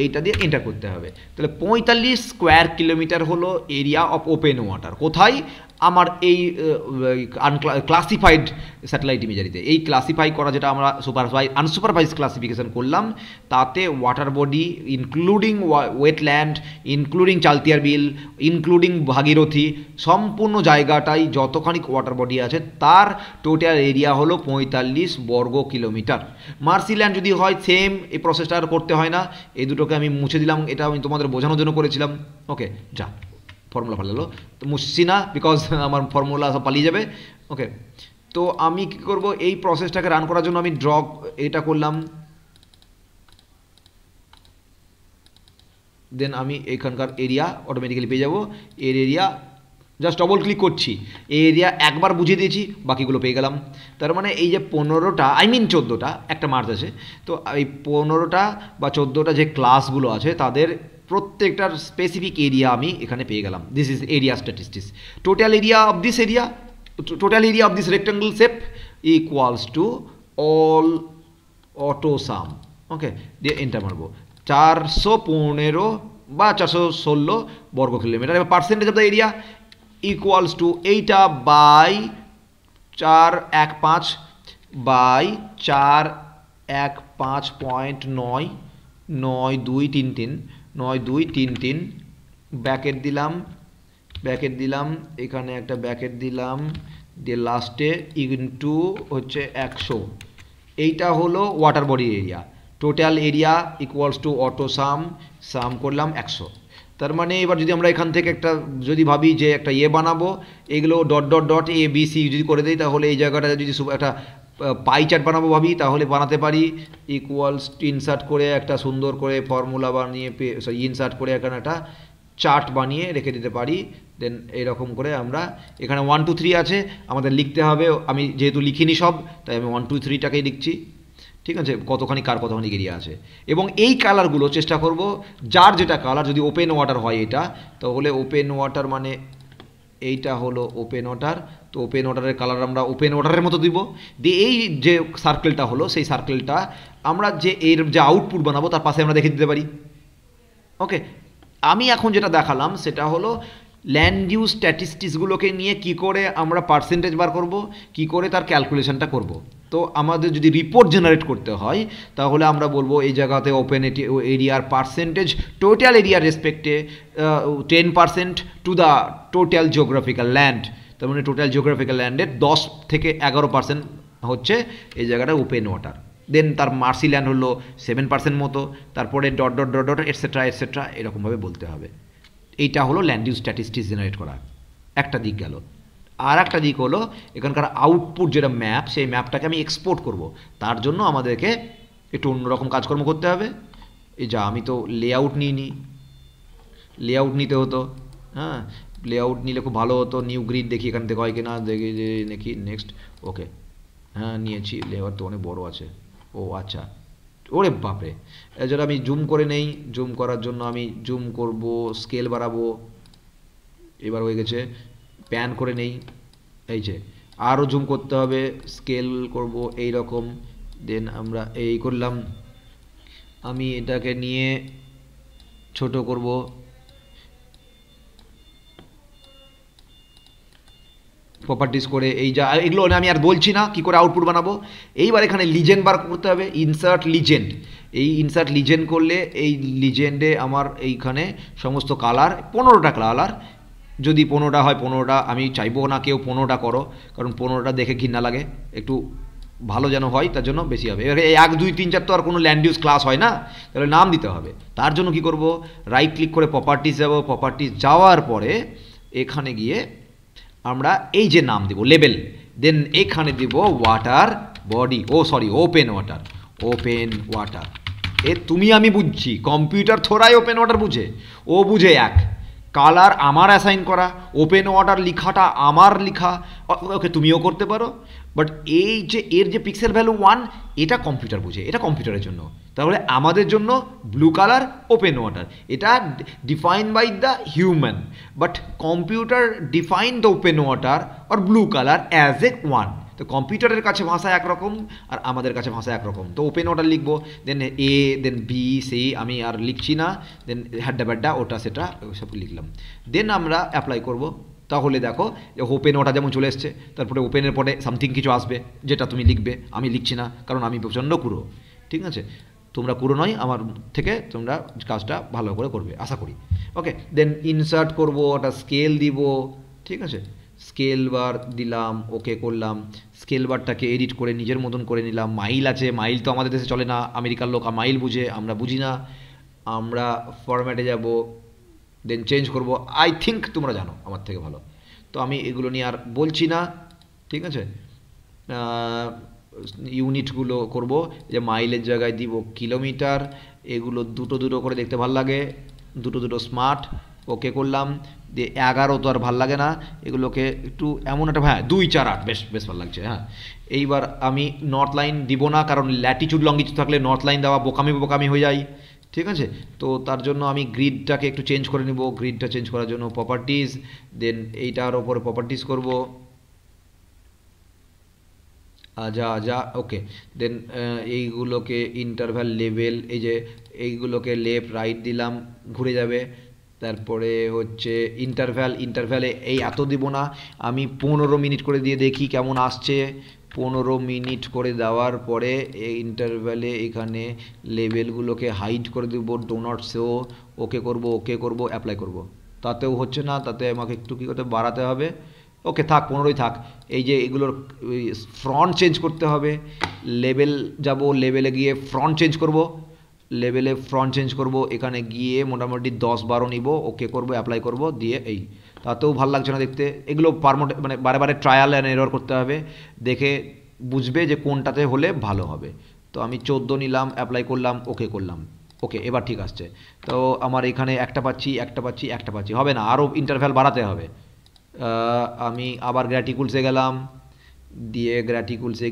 এইটা দিয়ে এন্টার করতে হবে। তাহলে 45 স্কোয়ার কিলোমিটার হলো এরিয়া অফ ওপেন ওয়াটার। কোথায়? আমার এই ক্লাসিফাইড স্যাটেলাইট ইমেজারিতে। এই ক্লাসিফাই করা যেটা আমরা আনসুপারভাইজ ক্লাসিফিকেশন করলাম, তাতে water body including wetland, including Chaltiar Beel, including Bhagirathi, সম্পূর্ণ জায়গাটাই যতখানি ওয়াটার বডি আছে তার টোটাল এরিয়া হলো 45 বর্গ কিলোমিটার। মার্সিল্যান্ড যদি হয় সেম, এই প্রসেসটা আর করতে হয় না। এই দুটোকে আমি মুছে দিলাম, এটা আমি তোমাদের বোঝানোর জন্য করেছিলাম। ওকে, যা ফর্মুলা পালালো, তো মুছছি না বিকজ আমার ফর্মুলা সব পালিয়ে যাবে। ওকে, তো আমি কী করবো, এই প্রসেসটাকে রান করার জন্য আমি এটা করলাম। দেন আমি এখানকার এরিয়া অটোমেটিক্যালি পেয়ে যাবো। এর এরিয়া জাস্ট ডবল ক্লিক করছি, এই এরিয়া একবার বুঝিয়ে দিয়েছি, বাকিগুলো পেয়ে গেলাম। তার মানে এই যে 15টা 14টা একটা মার্চ আছে, তো এই 15টা বা 14টা যে ক্লাসগুলো আছে তাদের প্রত্যেকটার স্পেসিফিক এরিয়া আমি এখানে পেয়ে গেলাম। This is area statistics. Total area of this rectangle shape equals to all auto sum. Okay, দিয়ে এন্টার মারবো। 415 বা 416 বর্গ কিলোমিটার। এবার percentage of the area equals to এইটা বাই 415 বাই 415.99233 ব্র্যাকেট দিলাম, ব্র্যাকেট দিলাম, এখানে একটা ব্র্যাকেট দিলাম, দিয়ে লাস্টে ইনটু হচ্ছে 100। এইটা হলো water body area. Total area equals to auto sum করলাম 100। তার মানে এবার যদি আমরা এখান থেকে একটা যদি ভাবি যে একটা বানাবো, এগুলো dot dot dot A B C যদি করে দিই, তাহলে এই জায়গাটা যদি একটা পাই চার্ট বানাবো ভাবি, তাহলে বানাতে পারি। ইকুয়ালস ইনসার্ট করে একটা সুন্দর করে ফর্মুলা বানিয়ে ইনসার্ট করে এখানে একটা চার্ট বানিয়ে রেখে দিতে পারি। দেন এইরকম করে আমরা এখানে 1 2 3 আছে, আমাদের লিখতে হবে। আমি যেহেতু লিখিনি সব, তাই আমি 1 2 3টাকেই লিখছি, ঠিক আছে, কতখানি কতখানি এরিয়া আছে। এবং এই কালারগুলো চেষ্টা করব, যার যেটা কালার, যদি ওপেন ওয়াটার হয় এটা, তাহলে ওপেন ওয়াটার মানে এইটা হলো ওপেন ওয়াটার। তো ওপেন ওয়াটারের কালার আমরা ওপেন ওয়াটারের মতো দিব। দিয়ে এই যে সার্কেলটা হলো, সেই সার্কেলটা আমরা যে এর যে আউটপুট বানাবো তার পাশে আমরা দেখে দিতে পারি। ওকে, আমি এখন যেটা দেখালাম সেটা হলো ল্যান্ড ইউজ স্ট্যাটিস্টিক্সগুলোকে নিয়ে কি করে আমরা পার্সেন্টেজ বার করব, কি করে তার ক্যালকুলেশনটা করব। তো আমাদের যদি রিপোর্ট জেনারেট করতে হয়, তাহলে আমরা বলবো এই জায়গাতে ওপেন এরিয়ার পার্সেন্টেজ টোটাল এরিয়ার রেসপেক্টে 10% to the total geographical land. তার মানে টোটাল জিওগ্রাফিক্যাল ল্যান্ডের 10 থেকে 11% হচ্ছে এই জায়গাটা ওপেন ওয়াটার। দেন তার মার্সি ল্যান্ড হলো 7% মতো, তারপরে dot dot dot dot etcetera etcetera এরকমভাবে বলতে হবে। এইটা হলো ল্যান্ড ইউজ স্ট্যাটিস্টিক্স জেনারেট করা একটা দিক গেল। আর একটা দিক হলো এখানকার আউটপুট যেটা ম্যাপ, সেই ম্যাপটাকে আমি এক্সপোর্ট করব। তার জন্য আমাদেরকে একটু অন্যরকম কাজকর্ম করতে হবে। এই যা আমি তো লেআউট নিইনি, লেআউট নিতে হতো। হ্যাঁ, লেআউট নিলে খুব ভালো হতো। নিউ গ্রিড দেখি এখান থেকে হয় কিনা, দেখি যে নাকি নেক্সট। ওকে, হ্যাঁ নিয়েছি। লেআউট তো অনেক বড় আছে। ও আচ্ছা, ওরে বাপরে। এছাড়া আমি জুম করে নেই, জুম করার জন্য আমি জুম করব, স্কেল বাড়াবো, এবার হয়ে গেছে। প্যান করে নেই, এই যে আরও জুম করতে হবে, স্কেল করব এই রকম। দেন আমরা এই করলাম, আমি এটাকে নিয়ে ছোট করব। প্রপার্টিস করে এই যা এগুলো আমি আর বলছি না কি করে আউটপুট বানাবো। এইবার এখানে লিজেন্ড বার করতে হবে, ইনসার্ট লিজেন্ড। এই ইনসার্ট লিজেন্ড করলে এই লিজেন্ডে আমার এইখানে সমস্ত কালার 15টা কালার, যদি 15টা হয় 15টা, আমি চাইবো না কেউ 15টা করো, কারণ 15টা দেখে ঘৃণা লাগে, একটু ভালো যেন হয়, তার জন্য বেশি হবে। এবার এই 1 2 3 4 তো আর কোনো ল্যান্ড ইউজ ক্লাস হয় না, তাহলে নাম দিতে হবে। তার জন্য কি করব, রাইট ক্লিক করে প্রপার্টিস যাব। প্রপার্টিস যাওয়ার পরে এখানে গিয়ে আমরা এই যে নাম দিব লেবেল, দেন এখানে দিব water body, open water. Open water এ তুমি আমি বুঝছি, কম্পিউটার থোড়াই ওপেন ওয়াটার বুঝে, ও বুঝে এক। কালার আমার অ্যাসাইন করা, ওপেন ওয়াটার লিখাটা আমার লিখা, ওকে তুমিও করতে পারো। বাট এই যে এর যে পিক্সেল ভ্যালু 1, এটা কম্পিউটার বুঝে, এটা কম্পিউটারের জন্য। তাহলে আমাদের জন্য ব্লু কালার ওপেন ওয়াটার, এটা define by the human, but computer define the open water or blue colour as a one. তো কম্পিউটারের কাছে ভাষা একরকম আর আমাদের কাছে ভাষা একরকম। তো ওপেন ওয়াটার লিখবো, দেন এ, দেন বি, সি, আমি আর লিখছি না, দেন হ্যাড্ডা ব্যাড্ডা ওটা সেটা সব লিখলাম। দেন আমরা অ্যাপ্লাই করব। তাহলে দেখো ওপেন ওয়াটার যেমন চলে এসছে, তারপরে ওপেনের পরে সামথিং কিছু আসবে যেটা তুমি লিখবে। আমি লিখছি না, কারণ আমি প্রচণ্ড কুড়ো, ঠিক আছে। তোমরা কুড়ো নয়, আমার থেকে তোমরা কাজটা ভালো করে করবে আশা করি। ওকে, দেন ইনসার্ট করব, ওটা স্কেল দিব, ঠিক আছে। স্কেল বার দিলাম, ওকে করলাম। স্কেল বারটাকে এডিট করে নিজের মতন করে নিলাম। মাইল আছে, মাইল তো আমাদের দেশে চলে না, আমেরিকার লোক মাইল বুঝে, আমরা বুঝি না। আমরা ফরম্যাটে যাব, দেন চেঞ্জ করব। আই থিঙ্ক তোমরা জানো আমার থেকে ভালো, তো আমি এগুলো নিয়ে আর বলছি না, ঠিক আছে। ইউনিটগুলো করব, যে মাইলের জায়গায় দিব কিলোমিটার। এগুলো দুটো দুটো করে দেখতে ভাল লাগে, দুটো দুটো স্মার্ট। ওকে করলাম, দিয়ে 11 তো আর ভাল লাগে না, এগুলোকে একটু এমন একটা, হ্যাঁ 2 4 8 বেশ বেশ ভালো লাগছে। হ্যাঁ, এইবার আমি নর্থ লাইন দিব না, কারণ ল্যাটিটিউড লঙ্গিটিউড থাকলে নর্থ লাইন দেওয়া বোকামি হয়ে যায়, ঠিক আছে। তো তার জন্য আমি গ্রিডটাকে একটু চেঞ্জ করে নেব। গ্রিডটা চেঞ্জ করার জন্য প্রপার্টিজ, দেন এইটার ওপরে প্রপার্টিজ করব, যা ওকে। দেন এইগুলোকে ইন্টারভ্যাল লেভেল, এই যে এইগুলোকে লেফট রাইট দিলাম, ঘুরে যাবে। তারপরে হচ্ছে ইন্টারভ্যালে এই এত দিব না, আমি 15 মিনিট করে দিয়ে দেখি কেমন আসছে। 15 মিনিট করে দেওয়ার পরে এই ইন্টারভ্যালে এখানে লেভেলগুলোকে হাইড করে দেবো, ডো নট শো। ওকে করব, অ্যাপ্লাই করব। তাতেও হচ্ছে না, তাতে আমাকে একটু কী করতে বাড়াতে হবে। ওকে থাক, 15ই থাক। এই যে এগুলোর ফ্রন্ট চেঞ্জ করতে হবে, লেভেল যাব, লেভেলে গিয়ে ফ্রন্ট চেঞ্জ করব, লেভেলে ফ্রন্ট চেঞ্জ করব, এখানে গিয়ে মোটামুটি 10-12 নিব, ওকে করব, অ্যাপ্লাই করব, দিয়ে এই তাতেও ভালো লাগছে না দেখতে। এগুলো মানে বারে বারে ট্রায়াল অ্যান্ড এরর করতে হবে, দেখে বুঝবে যে কোনটাতে হলে ভালো হবে। তো আমি 14 নিলাম, অ্যাপ্লাই করলাম, ওকে করলাম, ওকে এবার ঠিক আসছে। তো আমার এখানে একটা পাচ্ছি, হবে না, আরও ইন্টারভ্যাল বাড়াতে হবে। আমি আবার গ্র্যাটিকুলসে গেলাম, দিয়ে গ্র্যাটিকুলসে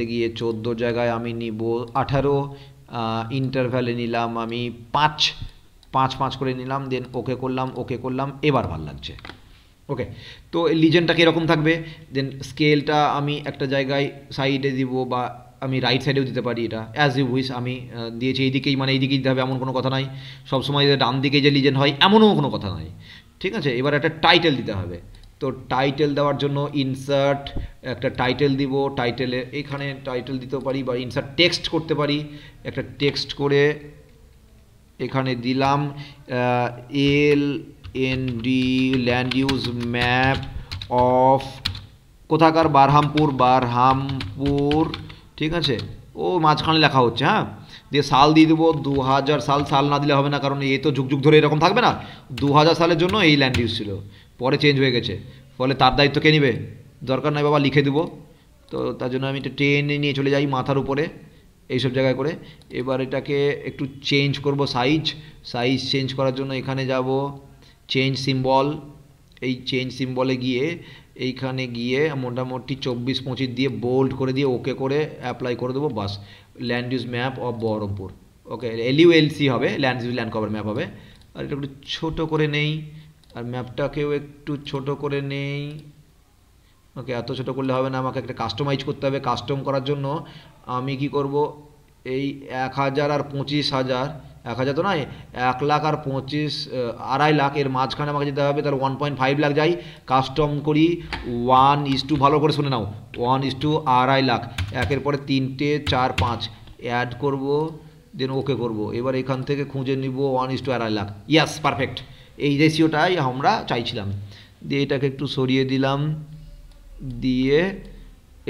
গিয়ে 14 জায়গায় আমি নিব 18, ইন্টারভ্যালে নিলাম আমি 5 করে নিলাম, দেন ওকে করলাম, এবার ভাল লাগছে। ওকে, তো লিজেন্ডটা কীরকম থাকবে, দেন স্কেলটা আমি একটা জায়গায় সাইডে দিব, বা আমি রাইট সাইডেও দিতে পারি, এটা অ্যাজ ইউ উইশ। আমি দিয়েছি এইদিকেই, মানে এইদিকেই দিতে হবে এমন কোনো কথা নাই, সবসময় ডান দিকে যে লিজেন্ড হয় এমনও কোনো কথা নাই, ঠিক আছে। এবার একটা টাইটেল দিতে হবে। তো টাইটেল দেওয়ার জন্য ইনসার্ট, একটা টাইটেল দিব, টাইটেলে এখানে টাইটেল দিতে পারি, বা ইনসার্ট টেক্সট করতে পারি, একটা টেক্সট করে এখানে দিলাম LND land use map of কোথাকার, বারহামপুর, ঠিক আছে। ও মাঝখানে লেখা হচ্ছে, হ্যাঁ। দিয়ে সাল দিয়ে দেবো 2000 সাল, সাল না দিলে হবে না, কারণ এ তো যুগ যুগ ধরে এরকম থাকবে না। 2000 সালের জন্য এই ল্যান্ড ইউজ ছিল, পরে চেঞ্জ হয়ে গেছে, ফলে তার দায়িত্ব কে নেবে, দরকার নাই বাবা, লিখে দেবো। তো তার জন্য আমি এটা টেনে নিয়ে চলে যাই মাথার উপরে, এইসব জায়গায় করে। এবার এটাকে একটু চেঞ্জ করব, সাইজ চেঞ্জ করার জন্য এখানে যাব, চেঞ্জ সিম্বল, এই চেঞ্জ সিম্বলে গিয়ে এইখানে গিয়ে মোটামুটি 24-25 দিয়ে বোল্ড করে দিয়ে ওকে করে অ্যাপ্লাই করে দেবো, বাস land use map of Baharampur. Okay, LULC হবে, land use land cover map হবে। আর এটা একটু ছোটো করে নেই, আর ম্যাপটাকেও একটু ছোট করে নেই। ওকে, এত ছোটো করলে হবে না, আমাকে একটা কাস্টমাইজ করতে হবে। কাস্টম করার জন্য আমি কি করব, এই 1000 আর 25,000, 1000 তো নয়, 1 লাখ আর 25, 2.5 লাখ, এর মাঝখানে আমাকে যেতে হবে, তাহলে 1.5 লাখ যাই, কাস্টম করি 1:2, ভালো করে শুনে নাও, 1:2.5 লাখ, একের পরে 3টে 4 5 অ্যাড করব, দেন ওকে করব। এবার এখান থেকে খুঁজে নিব 1:2.5 লাখ, ইয়াস পারফেক্ট, এই রেশিওটাই আমরা চাইছিলাম। দিয়ে এটাকে একটু সরিয়ে দিলাম, দিয়ে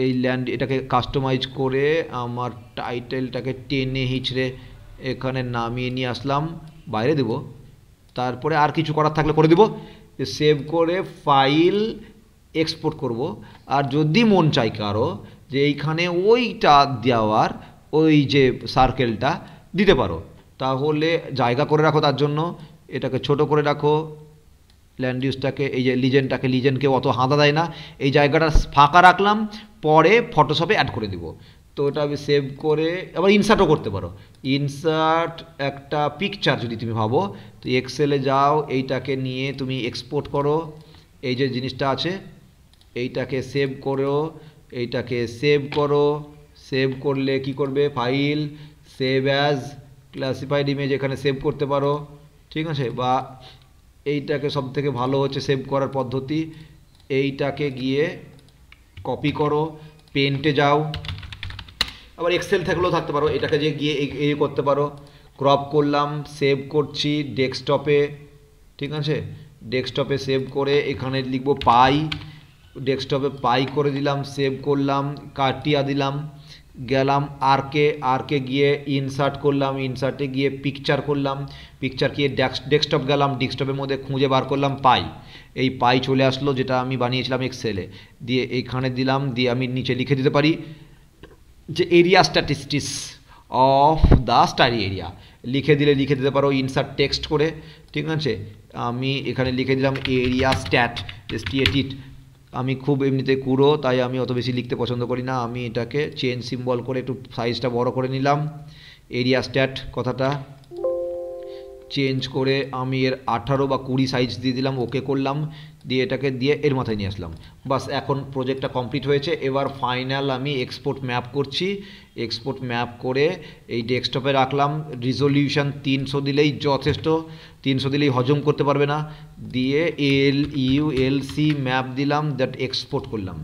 এই এটাকে কাস্টমাইজ করে আমার টাইটেলটাকে টেনে হিচড়ে এখানে নামিয়ে নিয়ে আসলাম, বাইরে দেব। তারপরে আর কিছু করার থাকলে করে দেব, সেভ করে ফাইল এক্সপোর্ট করব। আর যদি মন চাই কারো যে এইখানে ওইটা দেওয়ার, ওই যে সার্কেলটা দিতে পারো, তাহলে জায়গা করে রাখো, তার জন্য এটাকে ছোট করে রাখো, ল্যান্ড ইউজটাকে, এই যে লিজেন্ডকে অত হাঁদা দেয় না, এই জায়গাটা ফাঁকা রাখলাম, পরে ফটোশপে অ্যাড করে দিব। তো ওটা আমি সেভ করে আবার ইনসার্টও করতে পারো, ইনসার্ট একটা পিকচার যদি তুমি ভাবো, তো এক্সেলে যাও, এইটাকে নিয়ে তুমি এক্সপোর্ট করো, এই যে জিনিসটা আছে এইটাকে সেভ করো, সেভ করলে কি করবে, file save as classified image এখানে সেভ করতে পারো, ঠিক আছে। বা এইটাকে সব থেকে ভালো হচ্ছে সেভ করার পদ্ধতি, এইটাকে গিয়ে কপি করো, পেন্টে যাও, আবার এক্সেল থাকলেও থাকতে পারো, এটাকে যে গিয়ে এই করতে পারো, ক্রপ করলাম, সেভ করছি ডেস্কটপে, ঠিক আছে। ডেস্কটপে সেভ করে এখানে লিখবো পাই, ডেস্কটপে পাই করে দিলাম, সেভ করলাম, কাটিয়া দিলাম, গেলাম আরকে গিয়ে ইনসার্ট করলাম, ইনসার্টে গিয়ে পিকচার করলাম, পিকচার গিয়ে ডেস্কটপ গেলাম, ডেস্কটপের মধ্যে খুঁজে বার করলাম পাই, এই পাই চলে আসলো যেটা আমি বানিয়েছিলাম এক্সেলে, দিয়ে এইখানে দিলাম, দিয়ে আমি নিচে লিখে দিতে পারি যে area statistics of the study area, লিখে দিতে পারো ইনসার্ট টেক্সট করে, ঠিক আছে। আমি এখানে লিখে দিলাম এরিয়া স্ট্যাট, আমি খুব এমনিতে কুড়ো, তাই আমি অত বেশি লিখতে পছন্দ করি না, আমি এটাকে চেঞ্জ সিম্বল করে একটু সাইজটা বড় করে নিলাম, এরিয়া স্ট্যাট কথাটা চেঞ্জ করে আমি এর 18 বা 20 সাইজ দিয়ে দিলাম, ওকে করলাম, দিয়ে এটাকে দিয়ে এর মাথায় নিয়ে আসলাম, বাস এখন প্রজেক্টটা কমপ্লিট হয়েছে। এবার ফাইনাল আমি এক্সপোর্ট ম্যাপ করছি, এক্সপোর্ট ম্যাপ করে এই ডেস্কটপে রাখলাম, রিজলিউশন 300 দিলেই যথেষ্ট, 300 দিলেই হজম করতে পারবে না, দিয়ে LULC ম্যাপ দিলাম, দ্যাট এক্সপোর্ট করলাম,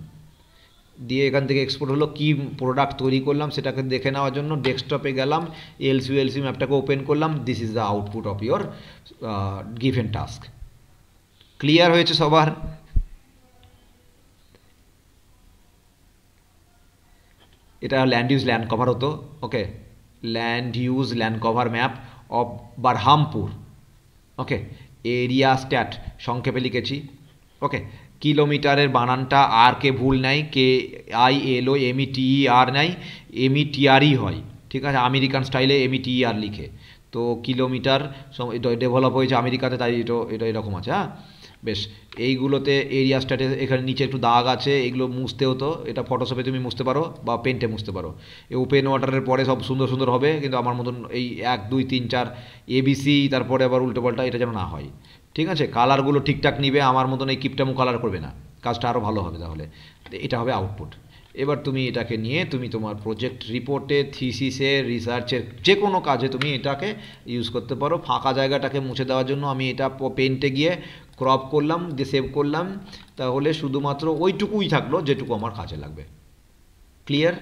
দিয়ে এখান থেকে এক্সপোর্ট হলো, কি প্রোডাক্ট তৈরি করলাম সেটাকে দেখে নেওয়ার জন্য ডেস্কটপে গেলাম, এলসি ম্যাপটাকে ওপেন করলাম, this is the output of your given task. Clear হয়েছে সবার? এটা ল্যান্ড ইউজ ল্যান্ড কভার হতো। Okay, land cover map of Berhampur. Okay, area stat সংক্ষেপে লিখেছি। ওকে, কিলোমিটারের বানানটা আর কে ভুল নাই, KILOMETER নাই, METRই হয়, ঠিক আছে, আমেরিকান স্টাইলে METER লিখে। তো কিলোমিটার ডেভেলপ হয়েছে আমেরিকাতে, তাই এটা এরকম আছে। হ্যাঁ, বেশ। এইগুলোতে এরিয়া স্ট্যাটে এখানে নিচে একটু দাগ আছে, এগুলো মুছতে হতো, এটা ফটোশপে তুমি মুছতে পারো বা পেন্টে মুছতে পারো। এই ওপেন ওয়াটারের পরে সব সুন্দর সুন্দর হবে, কিন্তু আমার মতন এই 1 2 3 4 ABC তারপরে আবার উল্টোপাল্টা এটা যেন না হয়, ঠিক আছে। কালারগুলো ঠিকঠাক নিবে, আমার মতন এই কিপটামো কালার করবে না, কাজটা আরও ভালো হবে। তাহলে এটা হবে আউটপুট। এবার তুমি এটাকে নিয়ে তুমি তোমার প্রজেক্ট রিপোর্টে, থিসিসে, রিসার্চের যে কোনো কাজে তুমি এটাকে ইউজ করতে পারো। ফাঁকা জায়গাটাকে মুছে দেওয়ার জন্য আমি এটা পেন্টে গিয়ে ক্রপ করলাম, দিয়ে সেভ করলাম, তাহলে শুধুমাত্র ওইটুকুই থাকলো যেটুকু আমার কাজে লাগবে। ক্লিয়ার?